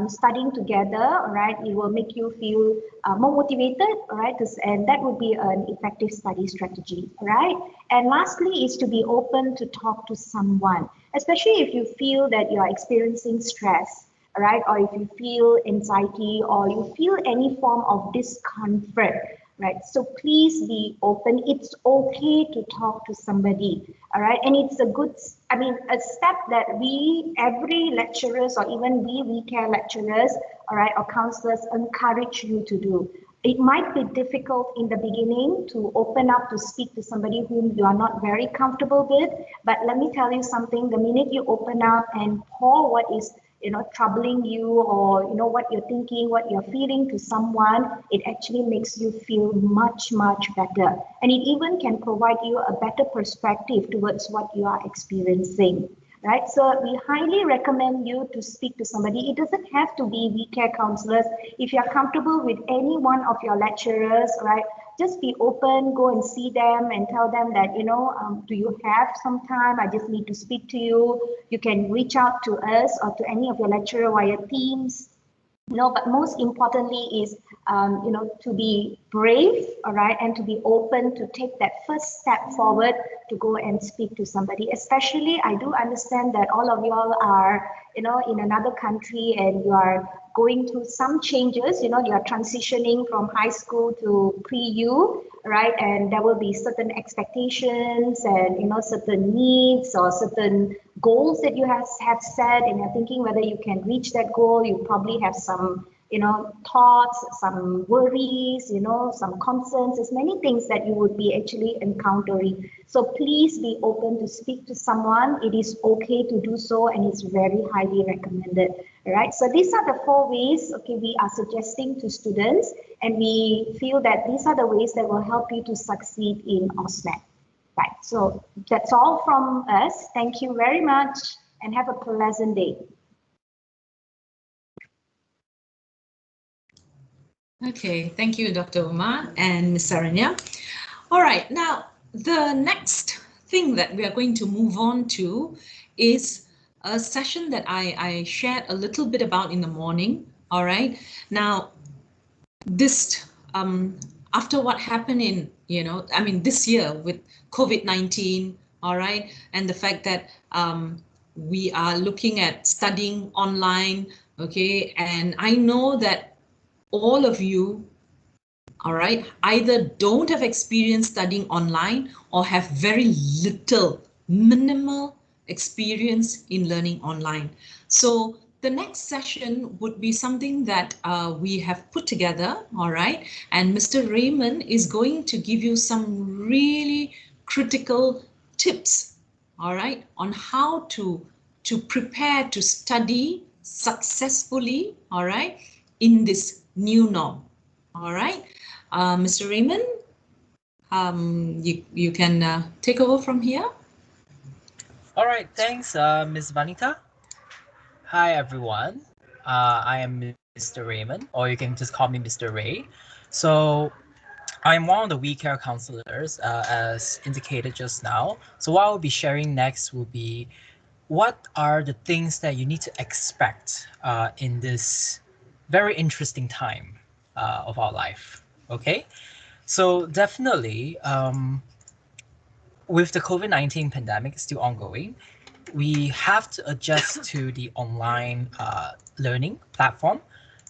studying together, right? It will make you feel more motivated, right? And that would be an effective study strategy, right? And lastly is to be open to talk to someone, especially if you feel that you are experiencing stress, right? Or if you feel anxiety or you feel any form of discomfort, right? So please be open. It's okay to talk to somebody, all right? And it's a step that every lecturers or even we care lecturers, all right, or counselors encourage you to do. It might be difficult in the beginning to open up to speak to somebody whom you are not very comfortable with, but let me tell you something, the minute you open up and pour what is troubling you, or what you're thinking, what you're feeling to someone, it actually makes you feel much better, and it even can provide you a better perspective towards what you are experiencing, right? So we highly recommend you to speak to somebody. It doesn't have to be we care counselors. If you're comfortable with any one of your lecturers, right, just be open, go and see them and tell them that, do you have some time? I just need to speak to you. You can reach out to us or to any of your lecturer via Teams. But most importantly is, to be brave, all right, and to be open to take that first step forward to go and speak to somebody. Especially, I do understand that all of y'all are, in another country and you are going through some changes, you are transitioning from high school to pre-U, right? And there will be certain expectations and, certain needs or certain goals that you have set, and you're thinking whether you can reach that goal. You probably have some, thoughts, some worries, some concerns. There's many things that you would be actually encountering. So please be open to speak to someone. It is okay to do so, and it's very highly recommended. All right. So these are the 4 ways, okay, we are suggesting to students, and we feel that these are the ways that will help you to succeed in AUSMAT. Right. So that's all from us. Thank you very much and have a pleasant day. Okay, thank you, Dr. Umar and Ms. Saranya. All right, now the next thing that we are going to move on to is a session that I shared a little bit about in the morning. All right, now this after what happened in this year with COVID-19, all right, and the fact that we are looking at studying online, okay, and I know that all of you, all right, either don't have experience studying online or have very minimal experience in learning online. So the next session would be something that we have put together, all right, and Mr. Raymond is going to give you some really critical tips, all right, on how to prepare to study successfully, all right, in this new norm. All right, Mr. Raymond, you can take over from here. All right, thanks, Ms. Vanitha. Hi, everyone. I am Mr. Raymond, or you can just call me Mr. Ray. So I'm one of the We Care counselors, as indicated just now. So what I'll be sharing next will be what are the things that you need to expect in this very interesting time of our life. Okay, so definitely with the COVID-19 pandemic still ongoing, we have to adjust to the online learning platform.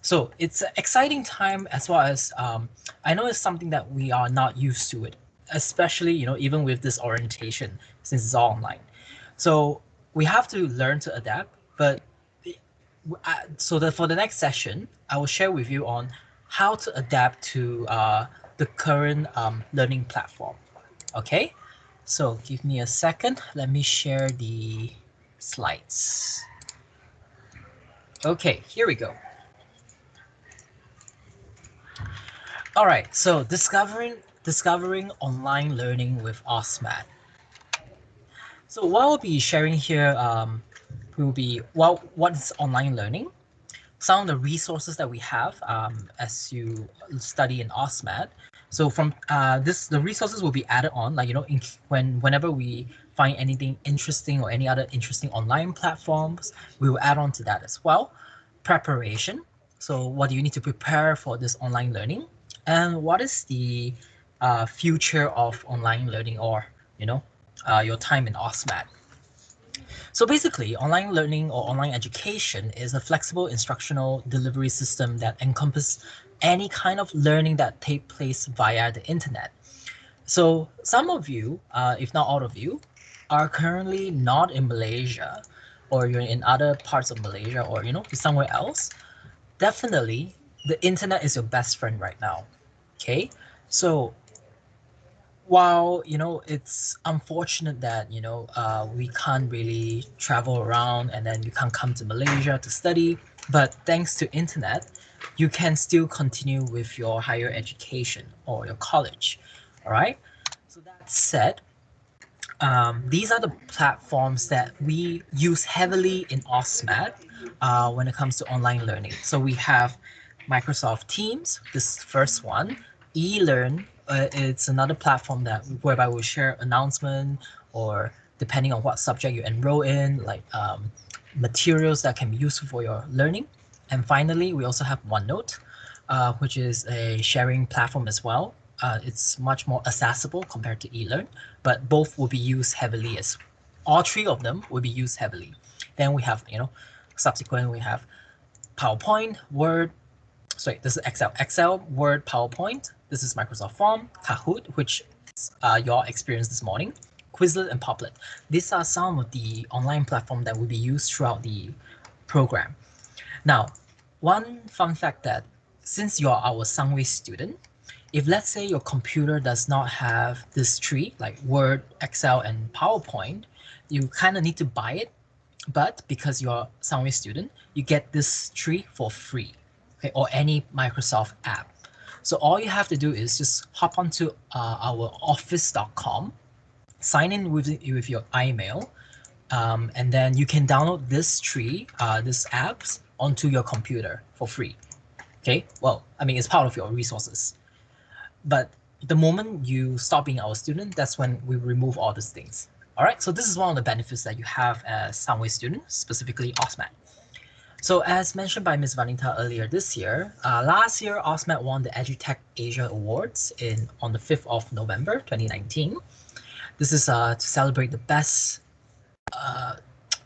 So it's an exciting time, as well as I know it's something that we are not used to it, especially even with this orientation, since it's all online. So we have to learn to adapt. But for the next session, I will share with you on how to adapt to the current learning platform. Okay, So give me a second. Let me share the slides. Okay, here we go. All right, so discovering online learning with AUSMAT. So what I'll be sharing here will be what is online learning, some of the resources that we have as you study in AUSMAT. So from the resources will be added on, like, you know, whenever we find anything interesting or any other interesting online platforms, we will add on to that as well. Preparation. So what do you need to prepare for this online learning? And what is the future of online learning, or, you know, your time in AUSMAT? So basically, online learning or online education is a flexible instructional delivery system that encompasses any kind of learning that take place via the internet. So some of you, if not all of you, are currently not in Malaysia, or you're in other parts of Malaysia, or, you know, somewhere else. Definitely, the internet is your best friend right now. Okay, so while, you know, it's unfortunate that, you know, we can't really travel around and then you can't come to Malaysia to study, but thanks to internet, you can still continue with your higher education or your college. All right. So that said, these are the platforms that we use heavily in AUSMAT when it comes to online learning. So we have Microsoft Teams, this first one. eLearn, it's another platform that whereby we share announcement, or depending on what subject you enroll in, like materials that can be useful for your learning. And finally, we also have OneNote, which is a sharing platform as well. It's much more accessible compared to eLearn, but both will be used heavily, as all three of them will be used heavily. Then we have, you know, subsequent, we have PowerPoint, Word, sorry, this is Excel, Word, PowerPoint. This is Microsoft Form, Kahoot, which your experience this morning, Quizlet and Poplet. These are some of the online platforms that will be used throughout the program. Now, one fun fact that since you're our Sangway student, if let's say your computer does not have this tree, like Word, Excel, and PowerPoint, you kind of need to buy it. But because you're a Sangway student, you get this tree for free, okay, or any Microsoft app. So all you have to do is just hop onto our office.com, sign in with your email, and then you can download this tree, this apps onto your computer for free. Okay, well, I mean, it's part of your resources. But the moment you stop being our student, that's when we remove all these things. All right, so this is one of the benefits that you have as Sangway students, specifically AUSMAT. So as mentioned by Ms. Vanitha earlier this year, last year AUSMAT won the EduTech Asia Awards on the 5th of November 2019. This is to celebrate the best.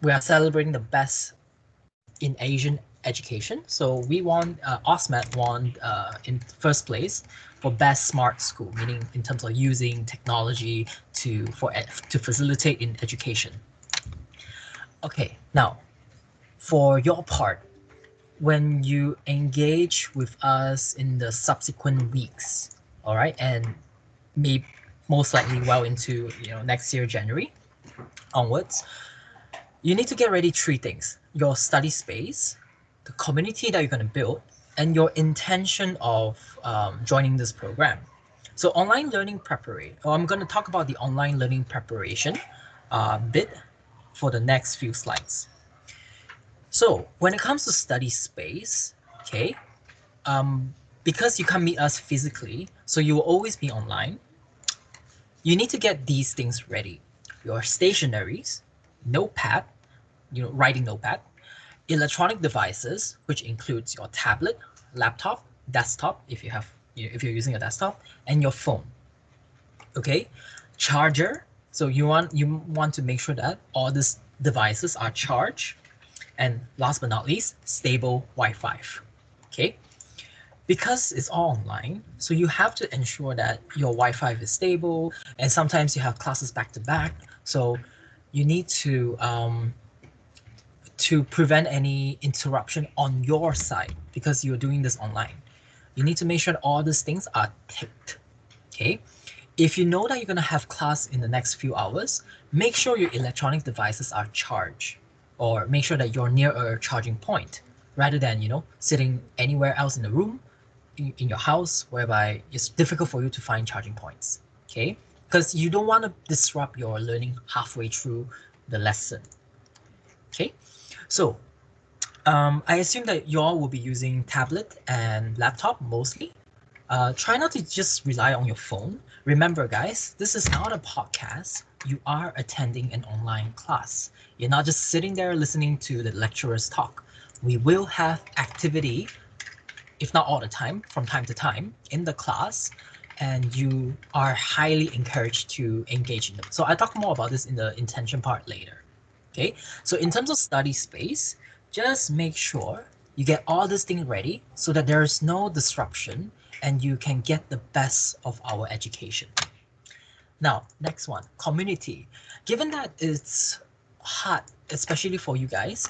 We are celebrating the best in Asian education. So we won, AUSMAT won in first place for best smart school, meaning in terms of using technology to facilitate in education. Okay, now for your part, when you engage with us in the subsequent weeks, all right, and most likely well into, you know, next year January onwards, you need to get ready three things: your study space, the community that you're going to build, and your intention of joining this program. So online learning preparation, I'm going to talk about the online learning preparation bit for the next few slides. So when it comes to study space, okay, because you can't meet us physically, so you will always be online, you need to get these things ready: your stationaries, notepad, you know, writing notepad, electronic devices, which includes your tablet, laptop, desktop, if you're using a desktop, and your phone. Okay, charger. So you want to make sure that all these devices are charged, and last but not least, stable Wi-Fi. Okay, because it's all online, so you have to ensure that your Wi-Fi is stable, and sometimes you have classes back to back, so you need to prevent any interruption on your side because you're doing this online. You need to make sure all these things are ticked. Okay, If you know that you're going to have class in the next few hours, make sure your electronic devices are charged, or make sure that you're near a charging point rather than, sitting anywhere else in the room, in your house, whereby it's difficult for you to find charging points. Okay, because you don't want to disrupt your learning halfway through the lesson. Okay, so I assume that you all will be using tablet and laptop mostly. Try not to just rely on your phone. Remember, guys, this is not a podcast. You are attending an online class. You're not just sitting there listening to the lecturers talk. We will have activity, if not all the time, from time to time in the class, and you are highly encouraged to engage in them. So I'll talk more about this in the intention part later. Okay, so in terms of study space, just make sure you get all this thing ready so that there is no disruption and you can get the best of our education. Now, next one, community. Given that it's hard, especially for you guys,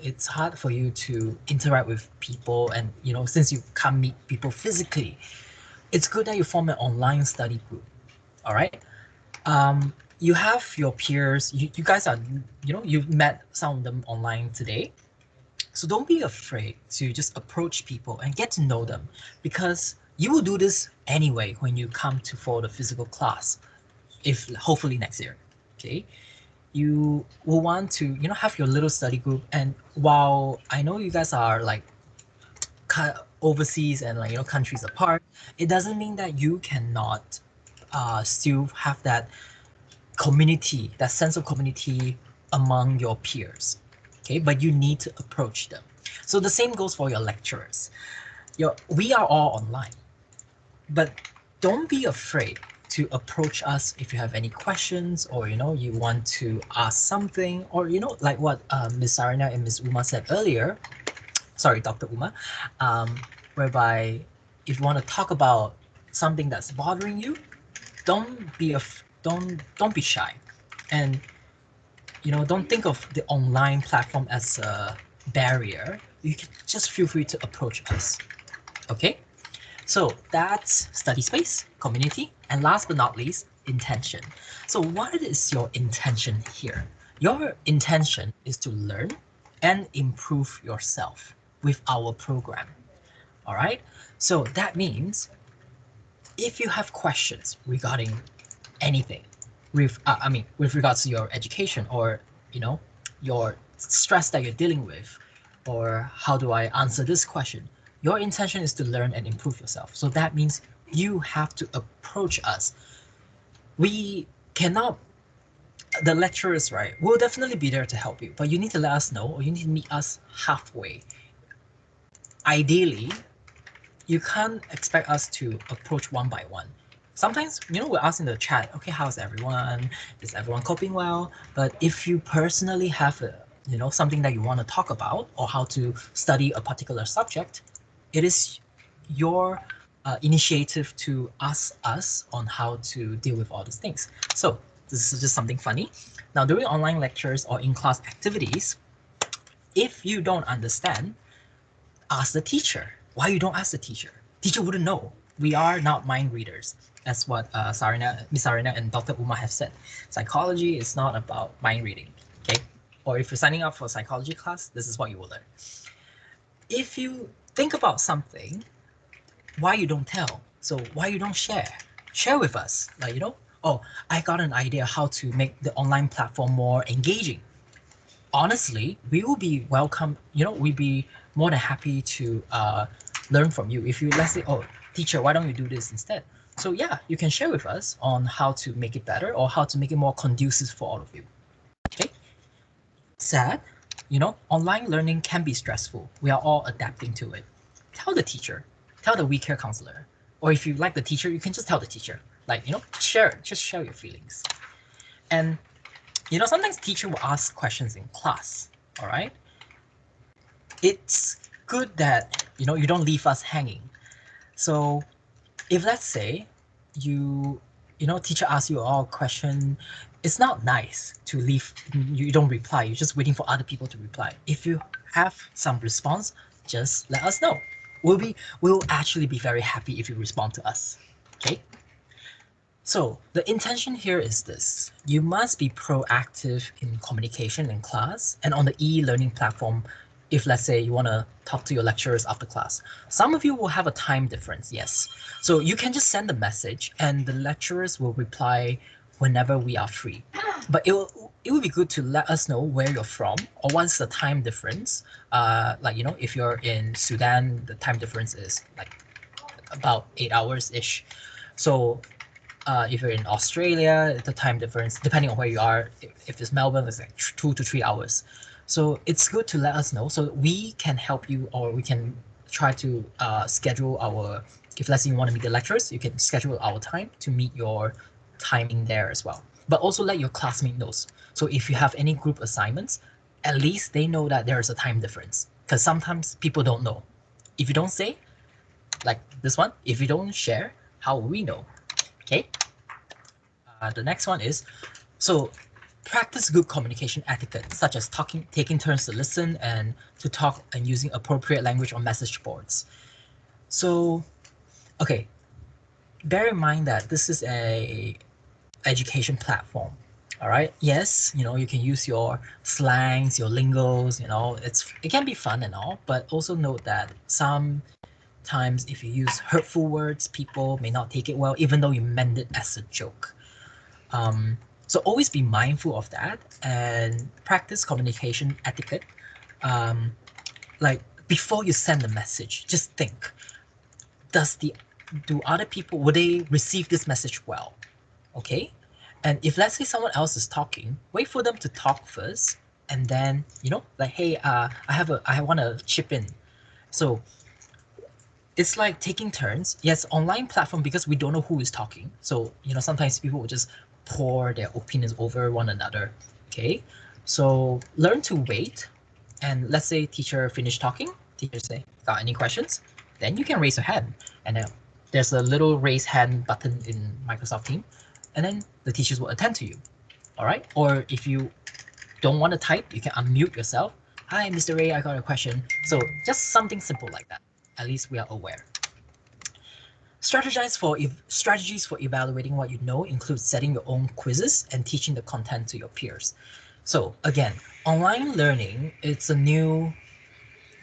it's hard for you to interact with people, and since you can't meet people physically, it's good that you form an online study group. All right. You have your peers. You guys are, you've met some of them online today. So don't be afraid to just approach people and get to know them, because you will do this anyway when you come for the physical class, if hopefully next year. Okay, you will want to have your little study group. And while I know you guys are like overseas and countries apart, it doesn't mean that you cannot still have that community, that sense of community among your peers. Okay, but you need to approach them. So the same goes for your lecturers. We are all online, but don't be afraid to approach us if you have any questions, or you want to ask something, or like what Ms. Saranya and Ms. Uma said earlier. Sorry, Dr. Uma, whereby if you want to talk about something that's bothering you, don't be shy, and don't think of the online platform as a barrier. You can just feel free to approach us. Okay, so that's study space, community, and last but not least, intention. So what is your intention here? Your intention is to learn and improve yourself with our program. All right, so that means if you have questions regarding anything, with regards to your education, or your stress that you're dealing with, or how do I answer this question, your intention is to learn and improve yourself. So that means you have to approach us. We cannot, the lecturers, right, will definitely be there to help you, but you need to let us know, or you need to meet us halfway. Ideally, you can't expect us to approach one by one. Sometimes, we're asked in the chat, okay, how's everyone? Is everyone coping well? But if you personally have something that you want to talk about, or how to study a particular subject, it is your initiative to ask us on how to deal with all these things. So this is just something funny. Now, during online lectures or in-class activities, if you don't understand, ask the teacher. Why you don't ask the teacher? Teacher wouldn't know. We are not mind readers, as what Ms. Saranya and Dr. Uma have said. Psychology is not about mind reading, okay? Or if you're signing up for a psychology class, this is what you will learn. If you think about something, why you don't tell? So why you don't share? Share with us, like, oh, I got an idea how to make the online platform more engaging. Honestly, we will be welcome, we'd be more than happy to learn from you. If you, let's say, oh, teacher, why don't you do this instead? So yeah, you can share with us on how to make it better, or how to make it more conducive for all of you. Okay. Sad, online learning can be stressful. We are all adapting to it. Tell the teacher, tell the We Care counselor, or if you like the teacher, you can just tell the teacher, like, just share your feelings. And sometimes teacher will ask questions in class, all right? It's good that, you don't leave us hanging. So if, let's say, teacher asks you a question, it's not nice to leave, you don't reply, you're just waiting for other people to reply. If you have some response, just let us know. We'll actually be very happy if you respond to us, okay? So the intention here is this: you must be proactive in communication in class and on the e-learning platform. If let's say you want to talk to your lecturers after class, some of you will have a time difference, yes. So you can just send a message and the lecturers will reply whenever we are free. But it will be good to let us know where you're from or what's the time difference. Like, you know, if you're in Sudan, the time difference is like about 8 hours ish. So if you're in Australia, the time difference, depending on where you are, if it's Melbourne, it's like 2 to 3 hours. So it's good to let us know so we can help you, or we can try to schedule our, if let's say you want to meet the lecturers, you can schedule our time to meet your timing there as well. But also let your classmate knows. So if you have any group assignments, at least they know that there is a time difference, because sometimes people don't know. If you don't say, like this one, if you don't share, how will we know? Okay. The next one is, so practice good communication etiquette, such as taking turns to listen and to talk and using appropriate language on message boards. So, okay, bear in mind that this is a education platform. All right. Yes, you know, you can use your slangs, your lingos, you know, it can be fun and all, but also note that sometimes if you use hurtful words, people may not take it well, even though you meant it as a joke. So always be mindful of that and practice communication etiquette. Like before you send a message, just think, do other people, will they receive this message well? Okay. And if let's say someone else is talking, wait for them to talk first, and then, you know, like, hey, I want to chip in. So it's like taking turns. Yes, online platform, because we don't know who is talking. So, you know, sometimes people will just pour their opinions over one another. Okay. So learn to wait. And let's say teacher finished talking. Teacher say, got any questions? Then you can raise your hand. And then there's a little raise hand button in Microsoft Teams. And then the teachers will attend to you. All right. Or if you don't want to type, you can unmute yourself. Hi, Mr. Ray, I got a question. So just something simple like that. At least we are aware. Strategies for evaluating what you know include setting your own quizzes and teaching the content to your peers. So again, online learning, it's a new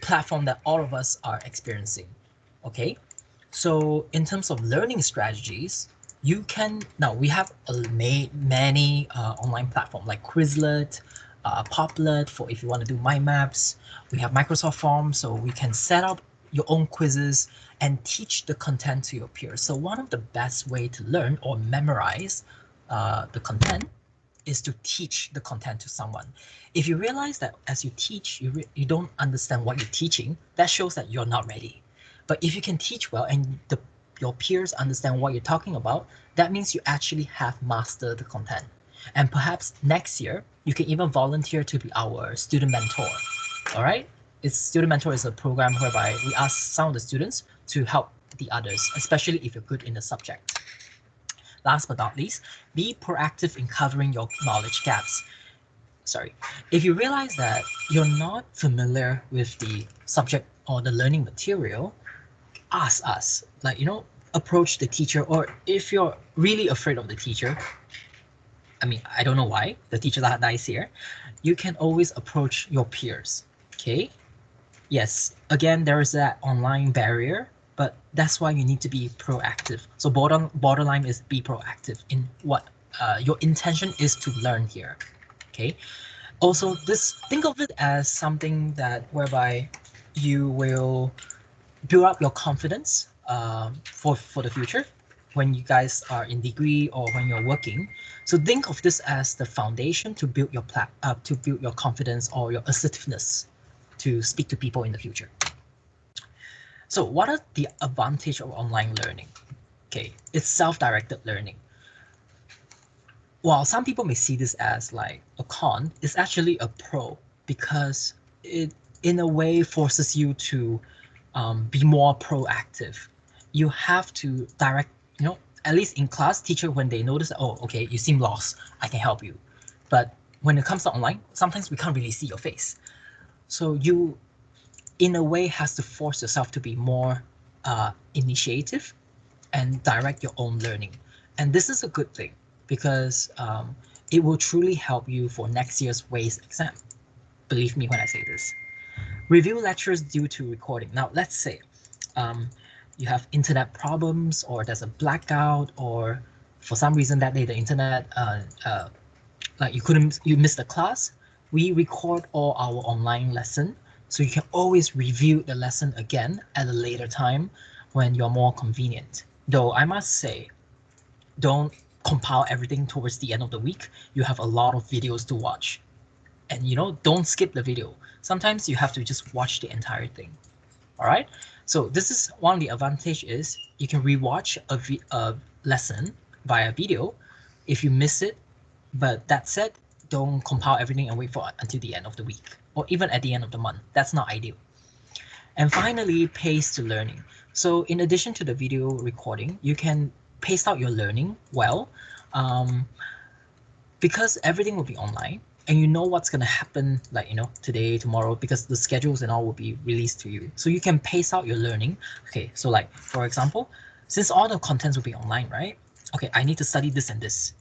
platform that all of us are experiencing. Okay, so in terms of learning strategies, you can, now we have many online platforms like Quizlet, Poplet for if you want to do mind maps. We have Microsoft Forms, so we can set up your own quizzes and teach the content to your peers. So one of the best way to learn or memorize the content is to teach the content to someone. If you realize that as you teach, you don't understand what you're teaching, that shows that you're not ready. But if you can teach well and your peers understand what you're talking about, that means you actually have mastered the content. And perhaps next year, you can even volunteer to be our student mentor. All right? Student mentor is a program whereby we ask some of the students to help the others, especially if you're good in the subject. Last but not least, be proactive in covering your knowledge gaps. Sorry, if you realize that you're not familiar with the subject or the learning material, ask us, like, you know, approach the teacher, or if you're really afraid of the teacher, I mean, I don't know why, the teacher that is here, you can always approach your peers, okay? Yes, again, there is that online barrier, but that's why you need to be proactive. So borderline is be proactive in what your intention is to learn here, okay? Also, think of it as something that whereby you will build up your confidence for the future when you guys are in degree or when you're working. So think of this as the foundation to build your confidence or your assertiveness to speak to people in the future. So what are the advantages of online learning? Okay, it's self-directed learning. While some people may see this as like a con, it's actually a pro, because it in a way forces you to be more proactive. You have to direct, you know, at least in class, teacher, when they notice, oh, okay, you seem lost, I can help you. But when it comes to online, sometimes we can't really see your face. So you, in a way, has to force yourself to be more initiative and direct your own learning. And this is a good thing because it will truly help you for next year's WAIS exam. Believe me when I say this. Review lectures due to recording. Now, let's say you have internet problems, or there's a blackout, or for some reason that day the internet, like you missed the class. We record all our online lesson, so you can always review the lesson again at a later time when you're more convenient. Though I must say, don't compile everything towards the end of the week. You have a lot of videos to watch, and don't skip the video. Sometimes you have to just watch the entire thing. All right, so this is one of the advantage is you can rewatch a lesson via video if you miss it. But that said, don't compile everything and wait for until the end of the week or even at the end of the month. That's not ideal. And finally, pace to learning. So in addition to the video recording, you can pace out your learning well, because everything will be online and you know what's going to happen, like, today, tomorrow, because the schedules and all will be released to you. So you can pace out your learning. Okay, so like, for example, since all the contents will be online, right? Okay, I need to study this and this.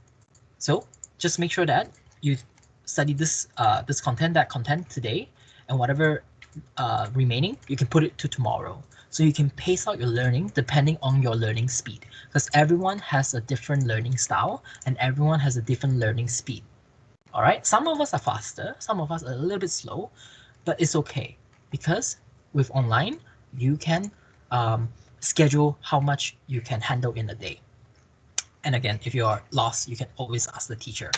So just make sure that you study this this content, that content today, and whatever remaining, you can put it to tomorrow. So you can pace out your learning depending on your learning speed, because everyone has a different learning style and everyone has a different learning speed. All right, some of us are faster, some of us are a little bit slow, but it's okay because with online, you can schedule how much you can handle in a day. And again, if you are lost, you can always ask the teacher.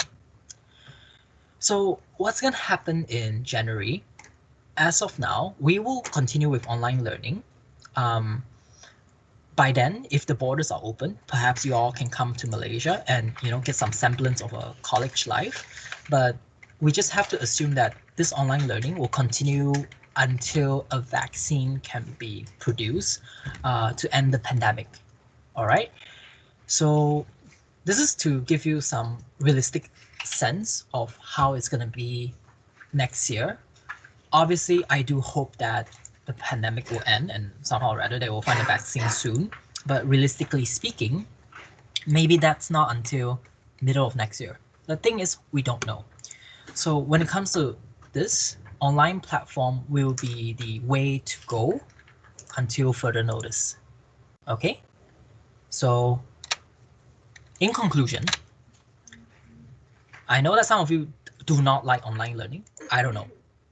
So what's going to happen in January? As of now, we will continue with online learning. By then, if the borders are open, perhaps you all can come to Malaysia and get some semblance of a college life. But we just have to assume that this online learning will continue until a vaccine can be produced to end the pandemic. All right. So this is to give you some realistic sense of how it's going to be next year. Obviously, I do hope that the pandemic will end and somehow or other they will find a vaccine soon. But realistically speaking, maybe that's not until middle of next year. The thing is, we don't know. So when it comes to this, online platform will be the way to go until further notice. Okay? So in conclusion, I know that some of you do not like online learning. I don't know.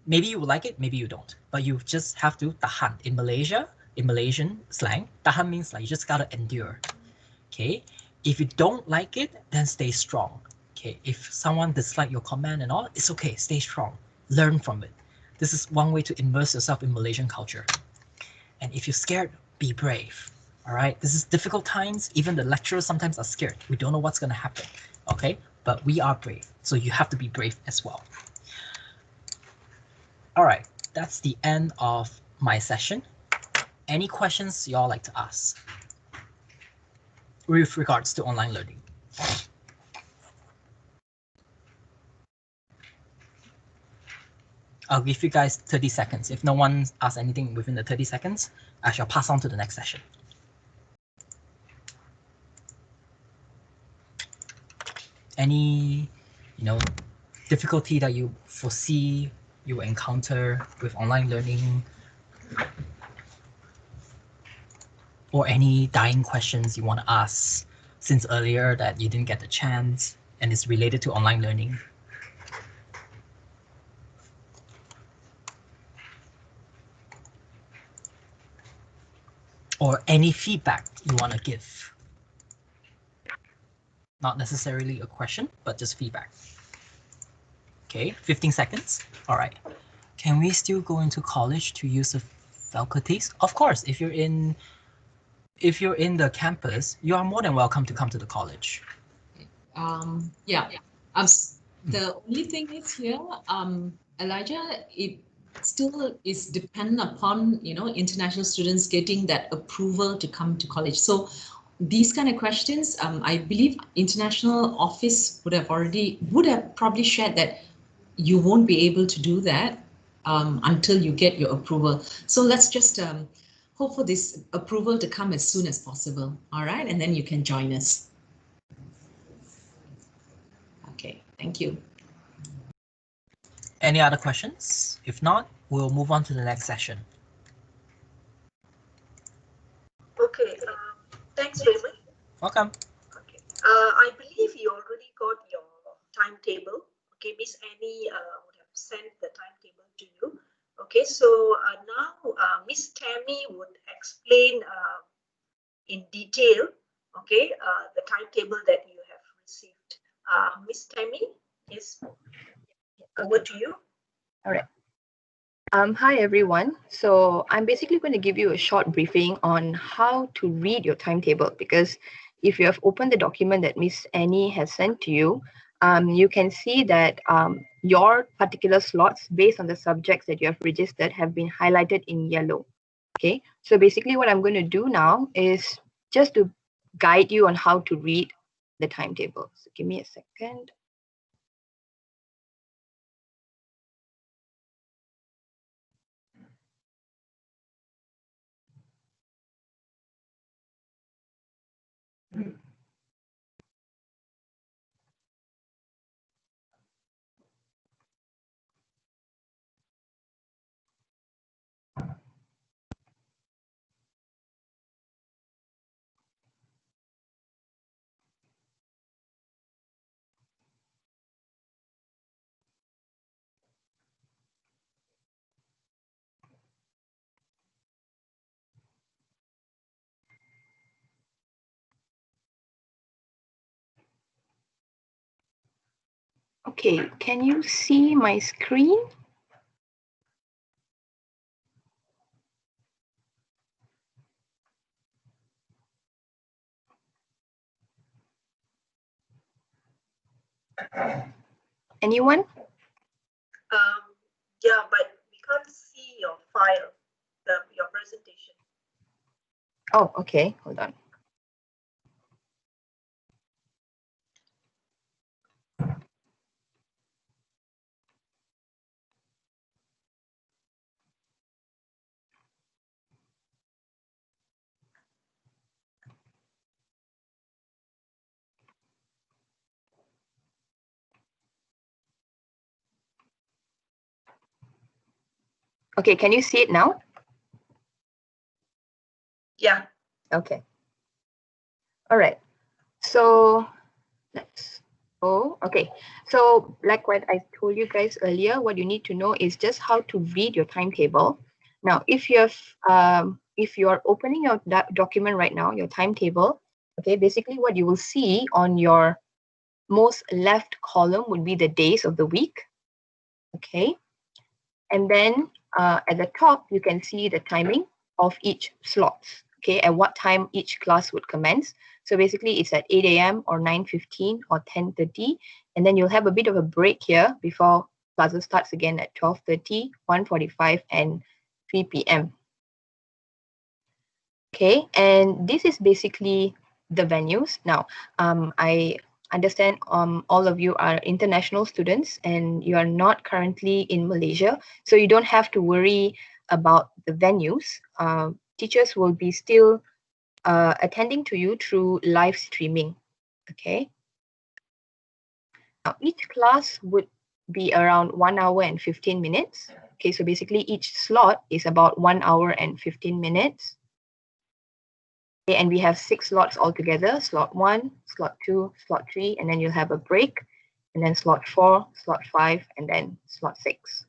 Maybe you like it, maybe you don't. But you just have to tahan. In Malaysia, in Malaysian slang, tahan means like you just gotta endure. Okay? If you don't like it, then stay strong. Okay? If someone dislike your comment and all, it's okay. Stay strong. Learn from it. This is one way to immerse yourself in Malaysian culture. And if you're scared, be brave. All right? This is difficult times. Even the lecturers sometimes are scared. We don't know what's gonna happen. Okay? But we are brave. So you have to be brave as well. All right, that's the end of my session. Any questions y'all like to ask with regards to online learning? I'll give you guys 30 seconds. If no one asks anything within the 30 seconds, I shall pass on to the next session. Any, difficulty that you foresee you encounter with online learning, or any dying questions you want to ask since earlier that you didn't get the chance and it's related to online learning? Or any feedback you want to give? Not necessarily a question, but just feedback. Okay, 15 seconds. All right. Can we still go into college to use the faculties? Of course, if you're in the campus, you are more than welcome to come to the college. Yeah. The only thing is here, Elijah, it still is dependent upon international students getting that approval to come to college. So these kind of questions, I believe international office would have probably shared that you won't be able to do that until you get your approval. So let's just hope for this approval to come as soon as possible. All right, and then you can join us. Thank you. Any other questions? If not, we'll move on to the next session. Okay, thanks, Raymond. Welcome. Okay, I believe you already got your timetable. Okay, Miss Annie would have sent the timetable to you. Okay, so now Miss Tammy would explain in detail, okay, the timetable that you have received. Miss Tammy, yes, over to you. All right. Hi everyone. So I'm basically going to give you a short briefing on how to read your timetable, because if you have opened the document that Miss Annie has sent to you, you can see that your particular slots based on the subjects that you have registered have been highlighted in yellow. Okay, so basically what I'm going to do now is just to guide you on how to read the timetable. So give me a second. Okay, can you see my screen? Anyone? Yeah, but we can't see your file, your presentation. Oh, okay, hold on. Okay, can you see it now? Yeah. Okay. All right. So let's okay. So like what I told you guys earlier, what you need to know is just how to read your timetable. Now, if you are opening your document right now, your timetable, okay, basically what you will see on your most left column would be the days of the week. Okay. And then at the top, you can see the timing of each slot, okay, at what time each class would commence. So basically it's at 8 a.m. or 9:15 or 10:30. And then you'll have a bit of a break here before classes starts again at 12:30, 1:45 and 3 p.m. Okay, and this is basically the venues. Now, I understand all of you are international students and you are not currently in Malaysia, so you don't have to worry about the venues. Teachers will be still attending to you through live streaming. Okay. Now, each class would be around 1 hour and 15 minutes. Okay, so basically each slot is about 1 hour and 15 minutes. Okay, and we have 6 slots altogether, slot 1, slot 2, slot 3, and then you'll have a break, and then slot 4, slot 5, and then slot 6.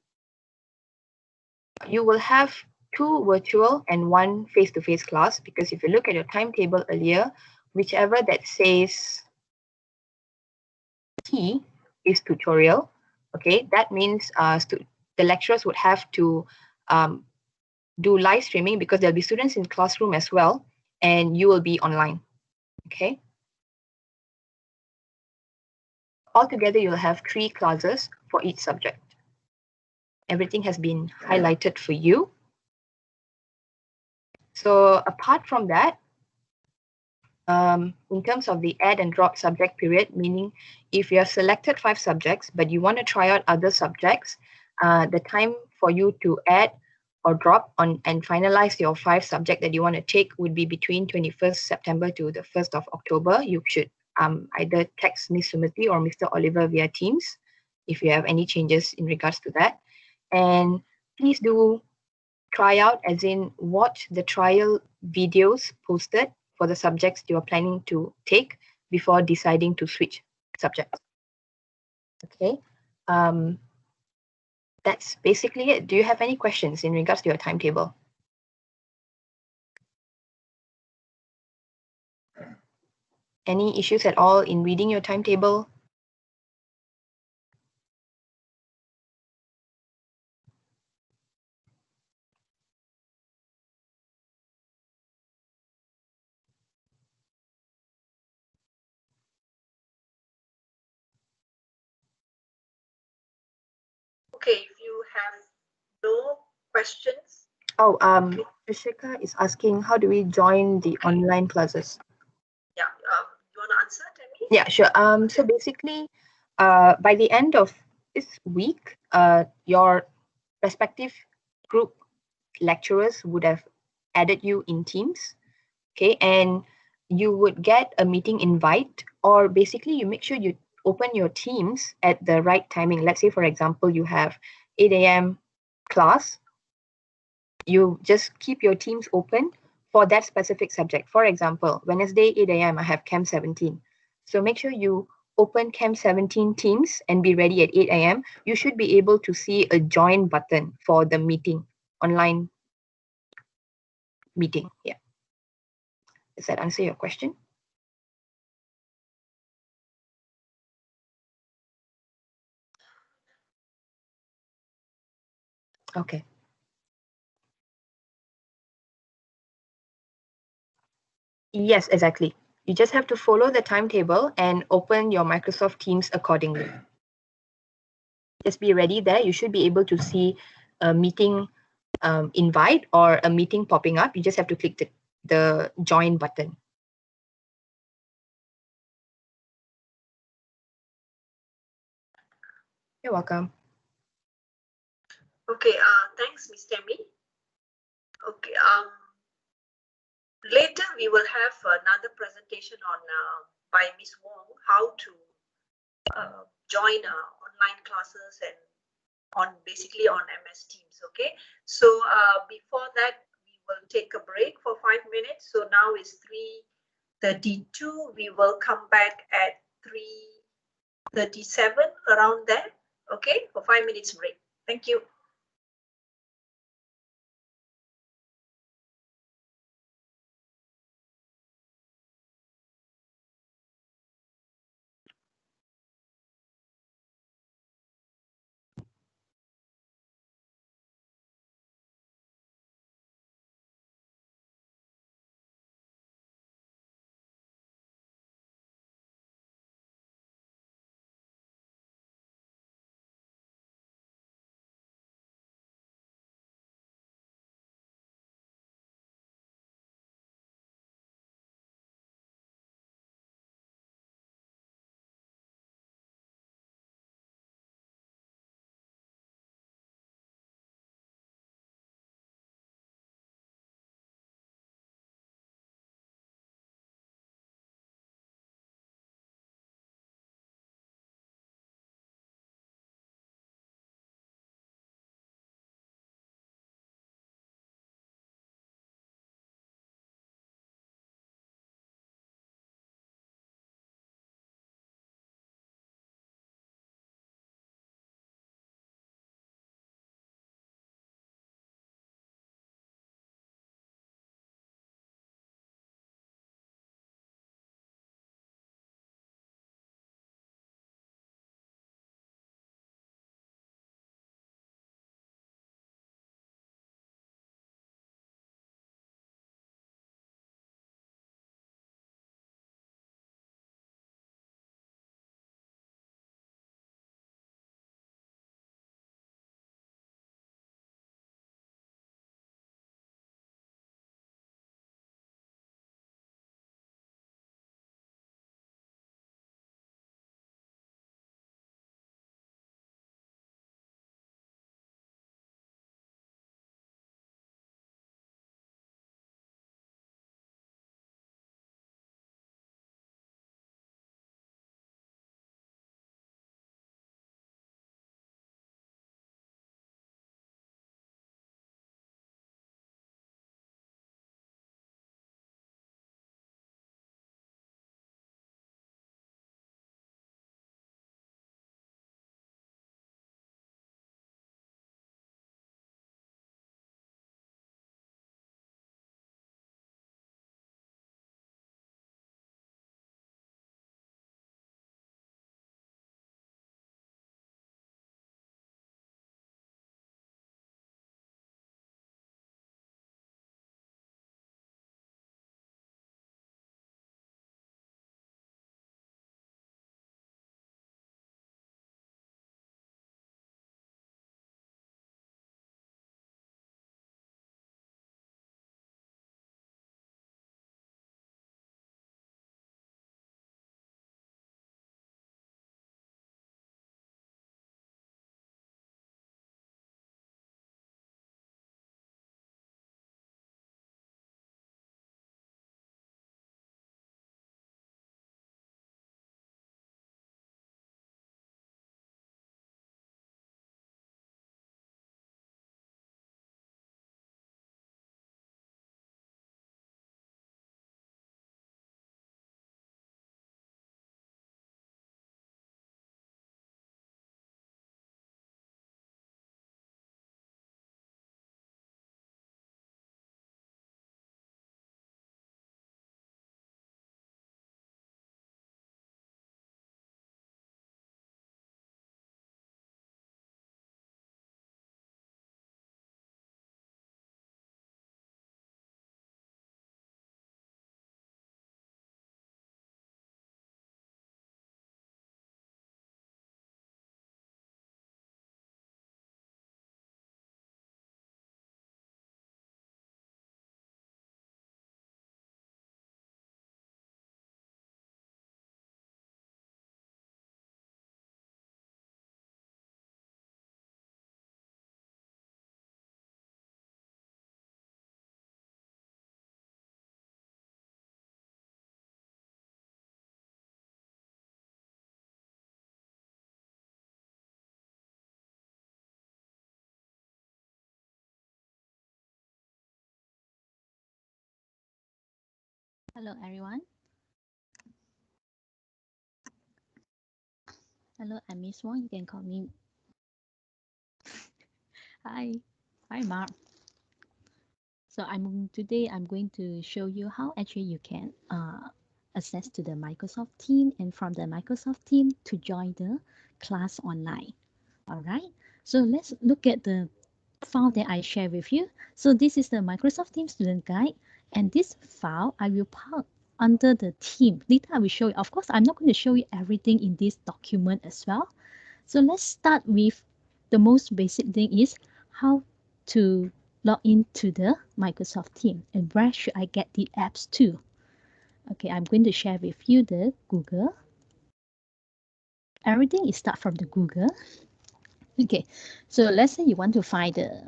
You will have 2 virtual and 1 face-to-face class, because if you look at your timetable earlier, whichever that says T is tutorial, okay, that means the lecturers would have to do live streaming because there'll be students in classroom as well, and you will be online, okay? Altogether, you'll have 3 classes for each subject. Everything has been highlighted for you. So apart from that, in terms of the add and drop subject period, meaning if you have selected 5 subjects, but you want to try out other subjects, the time for you to add or drop on and finalize your 5 subject that you want to take would be between 21st September to the 1st of October. You should either text Miss Sumathi or Mr. Oliver via Teams if you have any changes in regards to that. And please do try out, as in watch the trial videos posted for the subjects you are planning to take before deciding to switch subjects. Okay, that's basically it. Do you have any questions in regards to your timetable? Any issues at all in reading your timetable? Okay, if you have no questions. Oh, Rishika is asking, how do we join the online classes? Yeah, you want to answer, Tammy? Yeah, sure. So basically, by the end of this week, your respective group lecturers would have added you in Teams, okay, and you would get a meeting invite, or basically you make sure you open your Teams at the right timing. Let's say, for example, you have 8 a.m. class. You just keep your Teams open for that specific subject. For example, Wednesday, 8 a.m., I have Chem 17. So make sure you open Chem 17 Teams and be ready at 8 a.m. You should be able to see a join button for the meeting, online meeting. Yeah. Does that answer your question? Okay. Yes, exactly. You just have to follow the timetable and open your Microsoft Teams accordingly. Just be ready there. You should be able to see a meeting invite or a meeting popping up. You just have to click the join button. You're welcome. Okay, thanks, Miss Tammy. Okay, later we will have another presentation on by Miss Wong how to join online classes and on basically on MS Teams. Okay, so before that we will take a break for 5 minutes. So now is 3:32. We will come back at 3:37 around there. Okay, for 5 minutes break. Thank you. Hello, everyone. Hello, I'm Miss Wong. You can call me. Hi. Hi, Mark. So today I'm going to show you how actually you can access to the Microsoft team and from the Microsoft team to join the class online. All right. So let's look at the file that I share with you. So this is the Microsoft Team Student Guide, and this file I will put under the team. Later I will show you. Of course, I'm not going to show you everything in this document as well. So let's start with the most basic thing is how to log into the Microsoft team and where should I get the apps to. Okay, I'm going to share with you the Google. Everything is start from the Google. Okay, so let's say you want to find the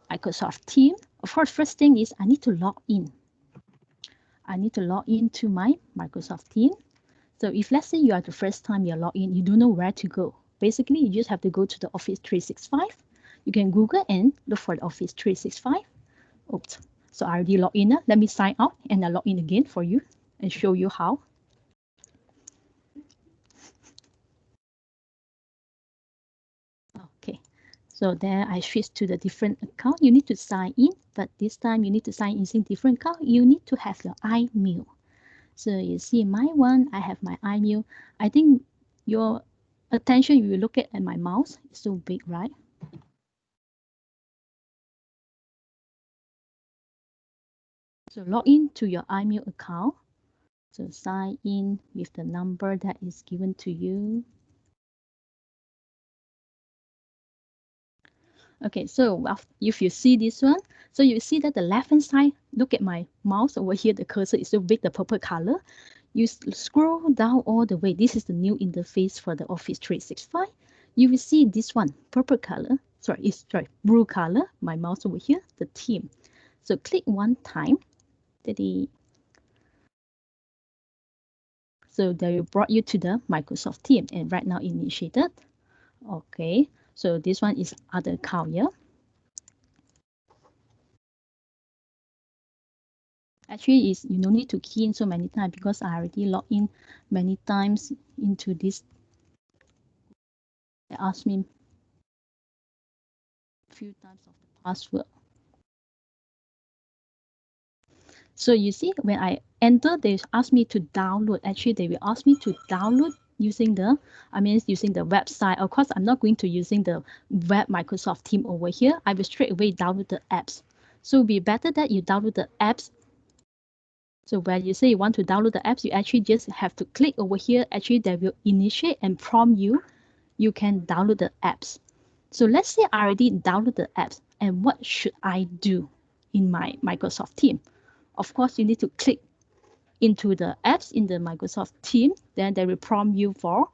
Microsoft team. Of course, first thing is I need to log in. I need to log into my Microsoft team. So if let's say you are the first time you're logged in, you don't know where to go. Basically, you just have to go to the Office 365. You can Google and look for the Office 365. Oops. So I already logged in. Let me sign out and I log in again for you and show you how. Okay. So then I switch to the different account. You need to sign in, but this time you need to sign in using different account. You need to have your iMail. So you see my one, I have my iMail. I think your attention, you will look at my mouse. It's so big, right? So log in to your iMail account. So sign in with the number that is given to you. Okay, so if you see this one, so you see that the left hand side, look at my mouse over here, the cursor is so big, the purple color. You scroll down all the way. This is the new interface for the Office 365. You will see this one, purple color. Sorry, blue color. My mouse over here, the theme. So click one time. So they brought you to the Microsoft team, and right now initiated. Okay, so this one is other account here. Actually, you no need to key in so many times because I already logged in many times into this. They asked me a few times of the password. So you see, when I enter, they ask me to download. Actually, they will ask me to download using the website. Of course, I'm not going to using the web Microsoft team over here. I will straight away download the apps. So it will be better that you download the apps. So when you say you want to download the apps, you actually just have to click over here. Actually, they will initiate and prompt you. You can download the apps. So let's say I already downloaded the apps. And what should I do in my Microsoft team? Of course, you need to click into the apps in the Microsoft team. Then they will prompt you for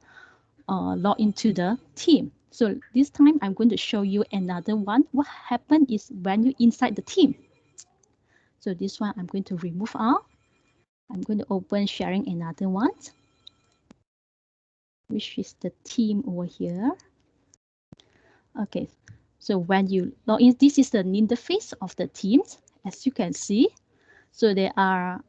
log into the team. So this time I'm going to show you another one. What happened is when you inside the team. So this one I'm going to remove out. I'm going to open sharing another one, which is the team over here. Okay, so when you log in, this is the interface of the teams, as you can see. So they are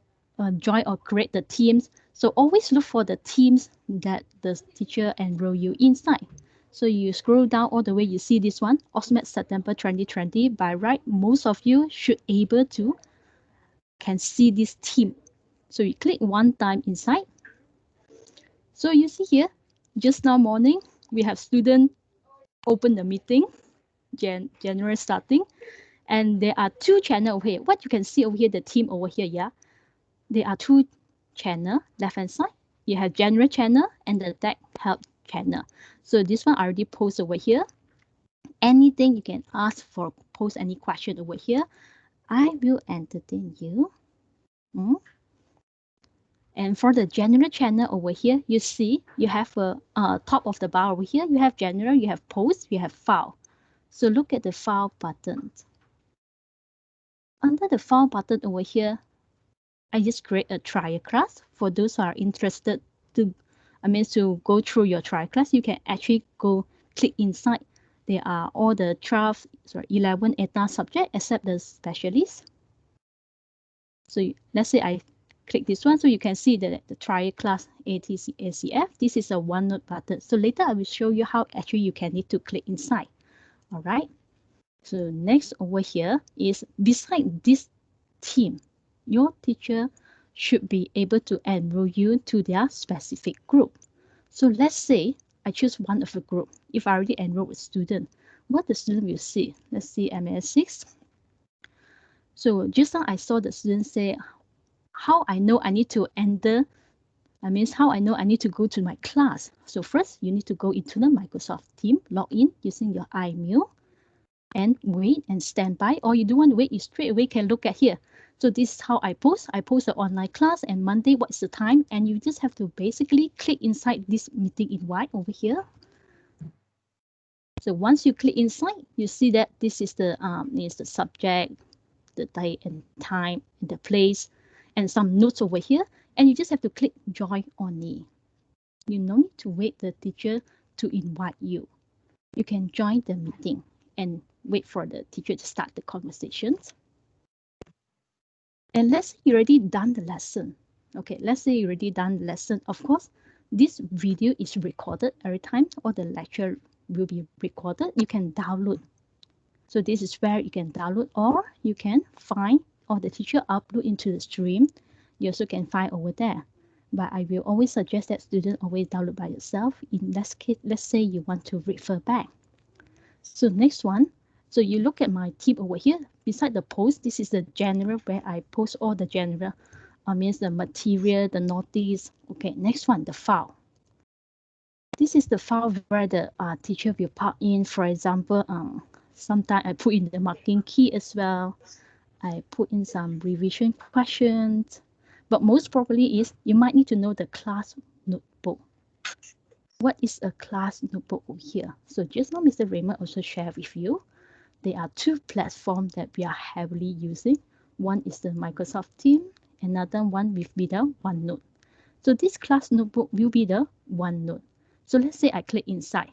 join or create the teams. So always look for the teams that the teacher enroll you inside. So you scroll down all the way, you see this one, AUSMAT September 2020. By right, most of you should able to can see this team. So you click one time inside. So you see here, just now morning, we have student open the meeting, January starting, and there are two channels over here. What you can see over here, the team over here, yeah, there are two channel left hand side. You have general channel and the tech help channel. So this one I already post over here. Anything you can ask for, post any question over here. I will entertain you. And for the general channel over here, you see you have a top of the bar over here. You have general, you have post, you have file. So look at the file button. Under the file button over here, I just create a trial class for those who are interested to, to go through your trial class. You can actually go click inside. There are all the 11 ETA subject except the specialist. So let's say I click this one. So you can see that the trial class ACF, this is a OneNote button. So later I will show you how actually you can need to click inside. All right. So next over here is beside this team, your teacher should be able to enroll you to their specific group. So let's say I choose one of the group. If I already enrolled a student, what the student will see? Let's see MS6. So just now I saw the student say, how I know I need to enter, that means how I know I need to go to my class. So first you need to go into the Microsoft Teams, log in using your iMail and wait and stand by, or you don't want to wait, you straight away can look at here. So this is how I post. I post the online class and Monday, what's the time? And you just have to basically click inside this meeting invite over here. So once you click inside, you see that this is the subject, the date and time, and the place, and some notes over here. And you just have to click join only. You no need to wait the teacher to invite you. You can join the meeting and wait for the teacher to start the conversations. And let's say you already done the lesson. Okay, let's say you already done the lesson. Of course, this video is recorded every time, or the lecture will be recorded. You can download. So this is where you can download, or you can find, or the teacher upload into the stream. You also can find over there. But I will always suggest that students always download by yourself. In this case, let's say you want to refer back. So next one, so you look at my tip over here. Beside the post, this is the general where I post all the general, means the material, the notice. Okay, next one, the file. This is the file where the teacher will put in, for example, sometimes I put in the marking key as well. I put in some revision questions, but most probably is you might need to know the class notebook. What is a class notebook over here? So just now Mr. Raymond also shared with you, there are two platforms that we are heavily using. One is the Microsoft Teams, another one will be the OneNote. So this class notebook will be the OneNote. So let's say I click inside.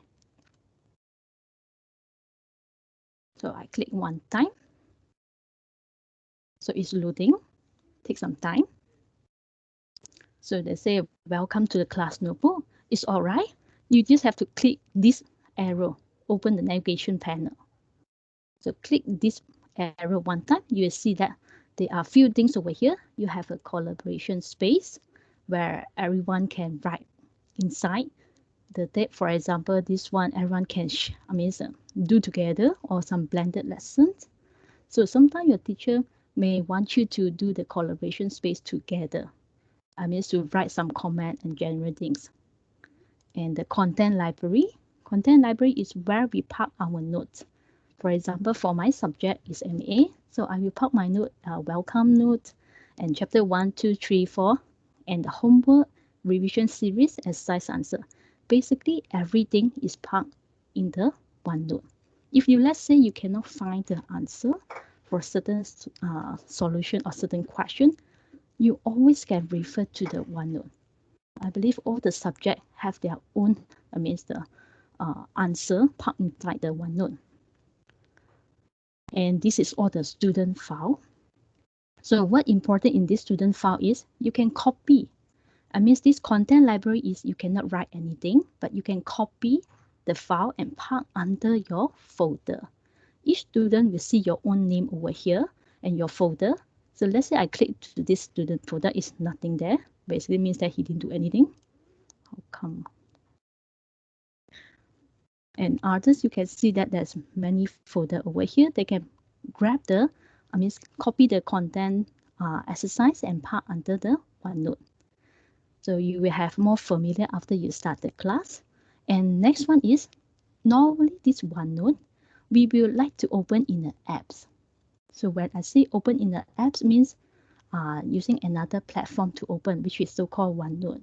So I click one time. So it's loading, take some time. So they say, welcome to the class notebook. It's all right. You just have to click this arrow, open the navigation panel. So click this arrow one time, you will see that there are a few things over here. You have a collaboration space where everyone can write inside the date. For example, this one, everyone can do together, or some blended lessons. So sometimes your teacher may want you to do the collaboration space together. To write some comment and general things. And the content library. Content library is where we park our notes. For example, for my subject is MA, so I will park my note, welcome note, and chapter 1, 2, 3, 4, and the homework, revision series, exercise answer. Basically, everything is parked in the OneNote. If you, let's say, you cannot find the answer for certain solution or certain question, you always can refer to the OneNote. I believe all the subjects have their own, the answer parked inside the OneNote. And this is all the student file. So what important in this student file is you can copy. This content library is you cannot write anything, but you can copy the file and park under your folder. Each student will see your own name over here and your folder. So let's say I click to this student folder, is nothing there. Basically means that he didn't do anything. How come? And others, you can see that there's many folder over here. They can grab the, copy the content exercise and park under the OneNote. So you will have more familiar after you start the class. And next one is, normally this OneNote, we will like to open in the apps. So when I say open in the apps means using another platform to open, which is so-called OneNote.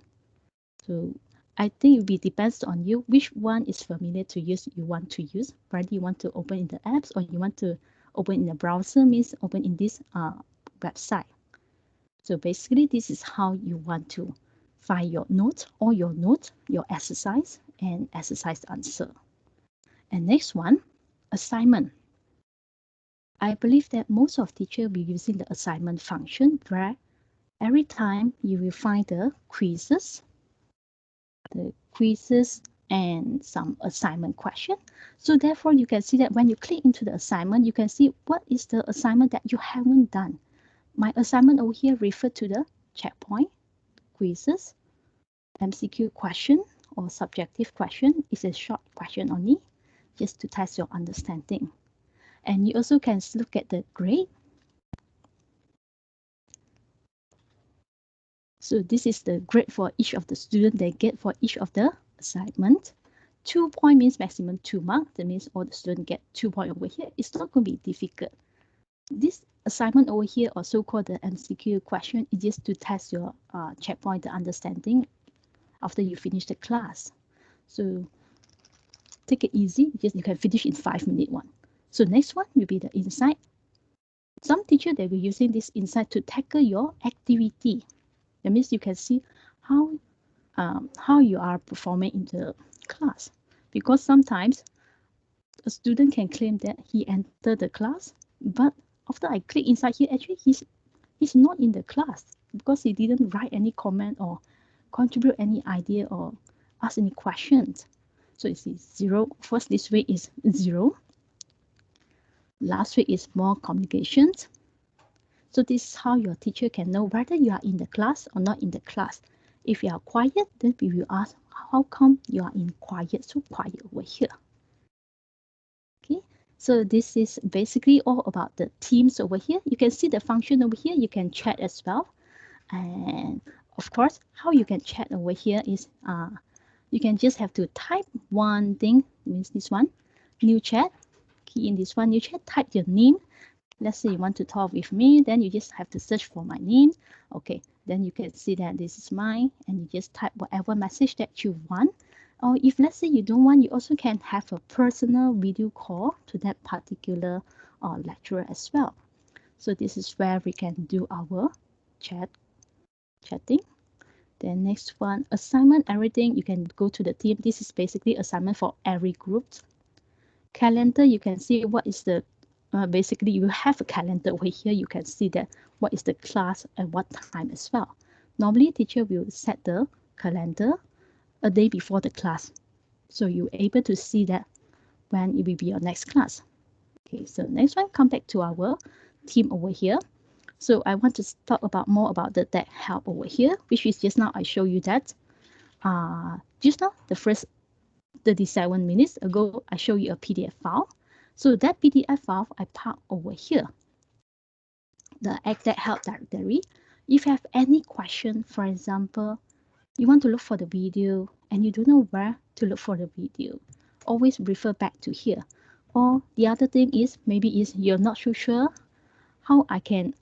So I think it depends on you which one is familiar to use, you want to use. Whether you want to open in the apps or you want to open in the browser, means open in this website. So basically, this is how you want to find your notes, or your notes, your exercise, and exercise answer. And next one, assignment. I believe that most of teachers will be using the assignment function where every time you will find the quizzes and some assignment question. So therefore, you can see that when you click into the assignment, you can see what is the assignment that you haven't done. My assignment over here referred to the checkpoint, quizzes, MCQ question or subjective question is a short question only, just to test your understanding. And you also can look at the grade. So this is the grade for each of the student they get for each of the assignment. 2 points means maximum 2 marks. That means all the students get 2 points over here. It's not going to be difficult. This assignment over here, also called the MCQ question, is just to test your checkpoint, the understanding after you finish the class. So take it easy. Just you can finish in 5-minute one. So next one will be the insight. Some teacher they will using this insight to tackle your activity. That means you can see how you are performing in the class. Because sometimes a student can claim that he entered the class, but after I click inside here, actually he's not in the class because he didn't write any comment or contribute any idea or ask any questions. So you see 0. First, this week is 0. Last week is more communications. So this is how your teacher can know whether you are in the class or not in the class. If you are quiet, then we will ask, how come you are in quiet, so quiet over here? Okay, so this is basically all about the Teams over here. You can see the function over here. You can chat as well. And of course, how you can chat over here is you can just have to type one thing, means this one, new chat, key in this one, new chat, type your name. Let's say you want to talk with me, then you just have to search for my name. Okay, then you can see that this is mine, and you just type whatever message that you want. Or if let's say you don't want, you also can have a personal video call to that particular lecturer as well. So this is where we can do our chatting. Then next one, assignment, everything, you can go to the team. This is basically assignment for every group. Calendar, you can see what is the basically you have a calendar over here. You can see that what is the class at what time as well. Normally teacher will set the calendar a day before the class, so you're able to see that when it will be your next class. Okay, so next one, come back to our team over here. So I want to talk about more about the that help over here, which is just now I show you that just now the first 37 minutes ago I show you a PDF file. So that PDF file I park over here, the that help directory. If you have any question, for example, you want to look for the video and you don't know where to look for the video, always refer back to here. Or the other thing is maybe is you're not so sure how I can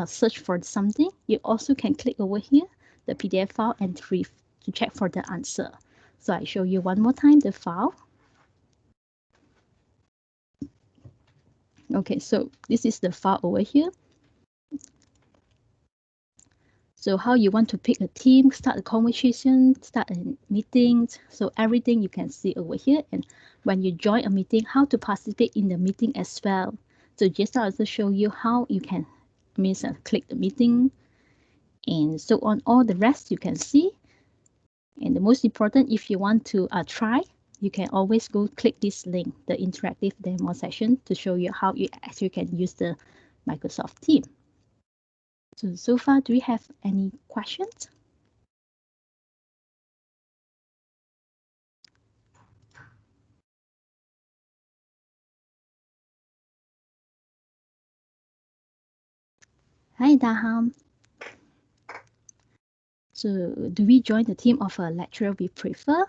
search for something. You also can click over here the PDF file and to check for the answer. So I show you one more time the file. Okay, so this is the file over here. So how you want to pick a team, start a conversation, start a meeting. So everything you can see over here. And when you join a meeting, how to participate in the meeting as well. So just I'll also show you how you can click the meeting and so on. All the rest you can see. And the most important, if you want to try, you can always go click this link, the interactive demo session, to show you how you actually can use the Microsoft Teams. So far, do we have any questions? Hi, Daham. So do we join the team of a lecturer we prefer?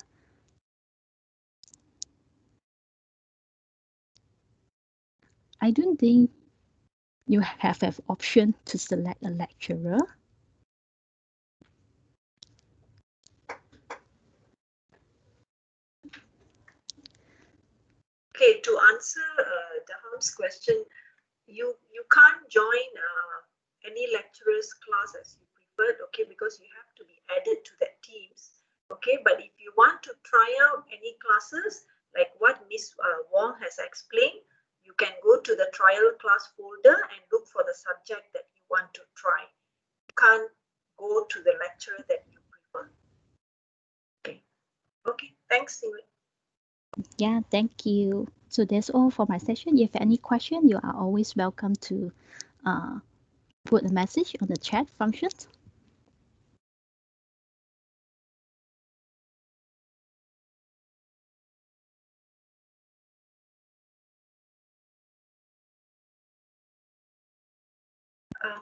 I don't think you have an option to select a lecturer. Okay, to answer Daham's question, you can't join any lecturer's class as you preferred, okay, because you have to be added to that teams, okay. But if you want to try out any classes, like what Miss Wong has explained, you can go to the trial class folder and look for the subject that you want to try. You can't go to the lecturer that you prefer. Okay, thanks, Simon. Yeah, thank you. So that's all for my session. If you have any question, you are always welcome to put a message on the chat function.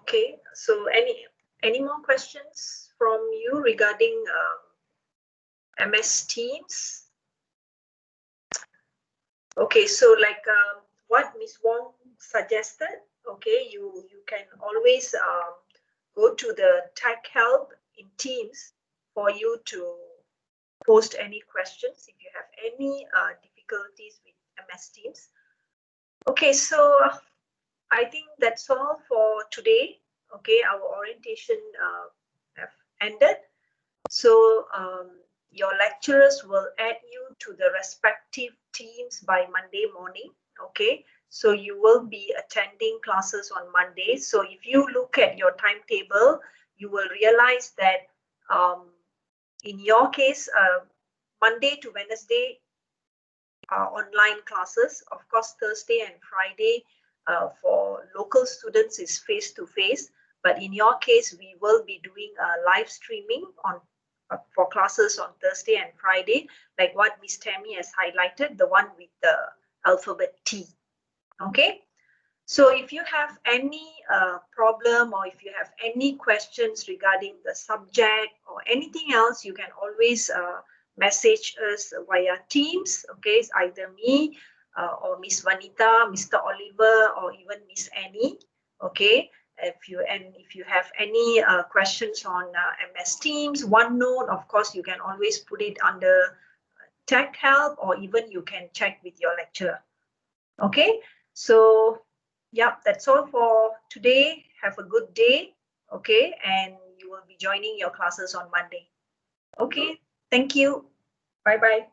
Okay, so any more questions from you regarding MS Teams? Okay, so like what Ms. Wong suggested, okay, you can always go to the tech help in Teams for you to post any questions if you have any difficulties with MS Teams. Okay, so I think that's all for today. Okay, our orientation have ended. So your lecturers will add you to the respective teams by Monday morning. Okay, so you will be attending classes on Monday. So if you look at your timetable, you will realize that in your case, Monday to Wednesday are online classes. Of course, Thursday and Friday for local students is face-to-face. But in your case, we will be doing live streaming on for classes on Thursday and Friday, like what Miss Tammy has highlighted, the one with the alphabet T. Okay. So if you have any problem or if you have any questions regarding the subject or anything else, you can always message us via Teams. Okay, it's either me or Miss Vanitha, Mr. Oliver, or even Miss Annie. Okay, if you have any questions on MS Teams, OneNote, of course, you can always put it under tech help, or even you can check with your lecturer. Okay, so yeah, that's all for today. Have a good day. Okay, and you will be joining your classes on Monday. Okay, thank you. Bye bye.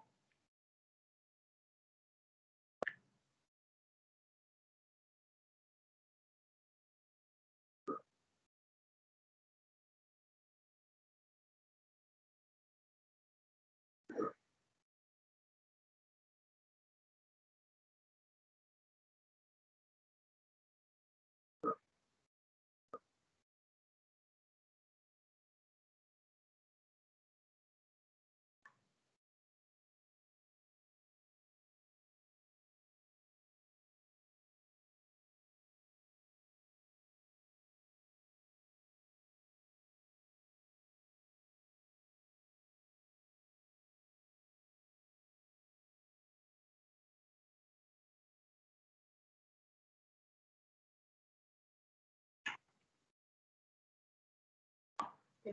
Yeah.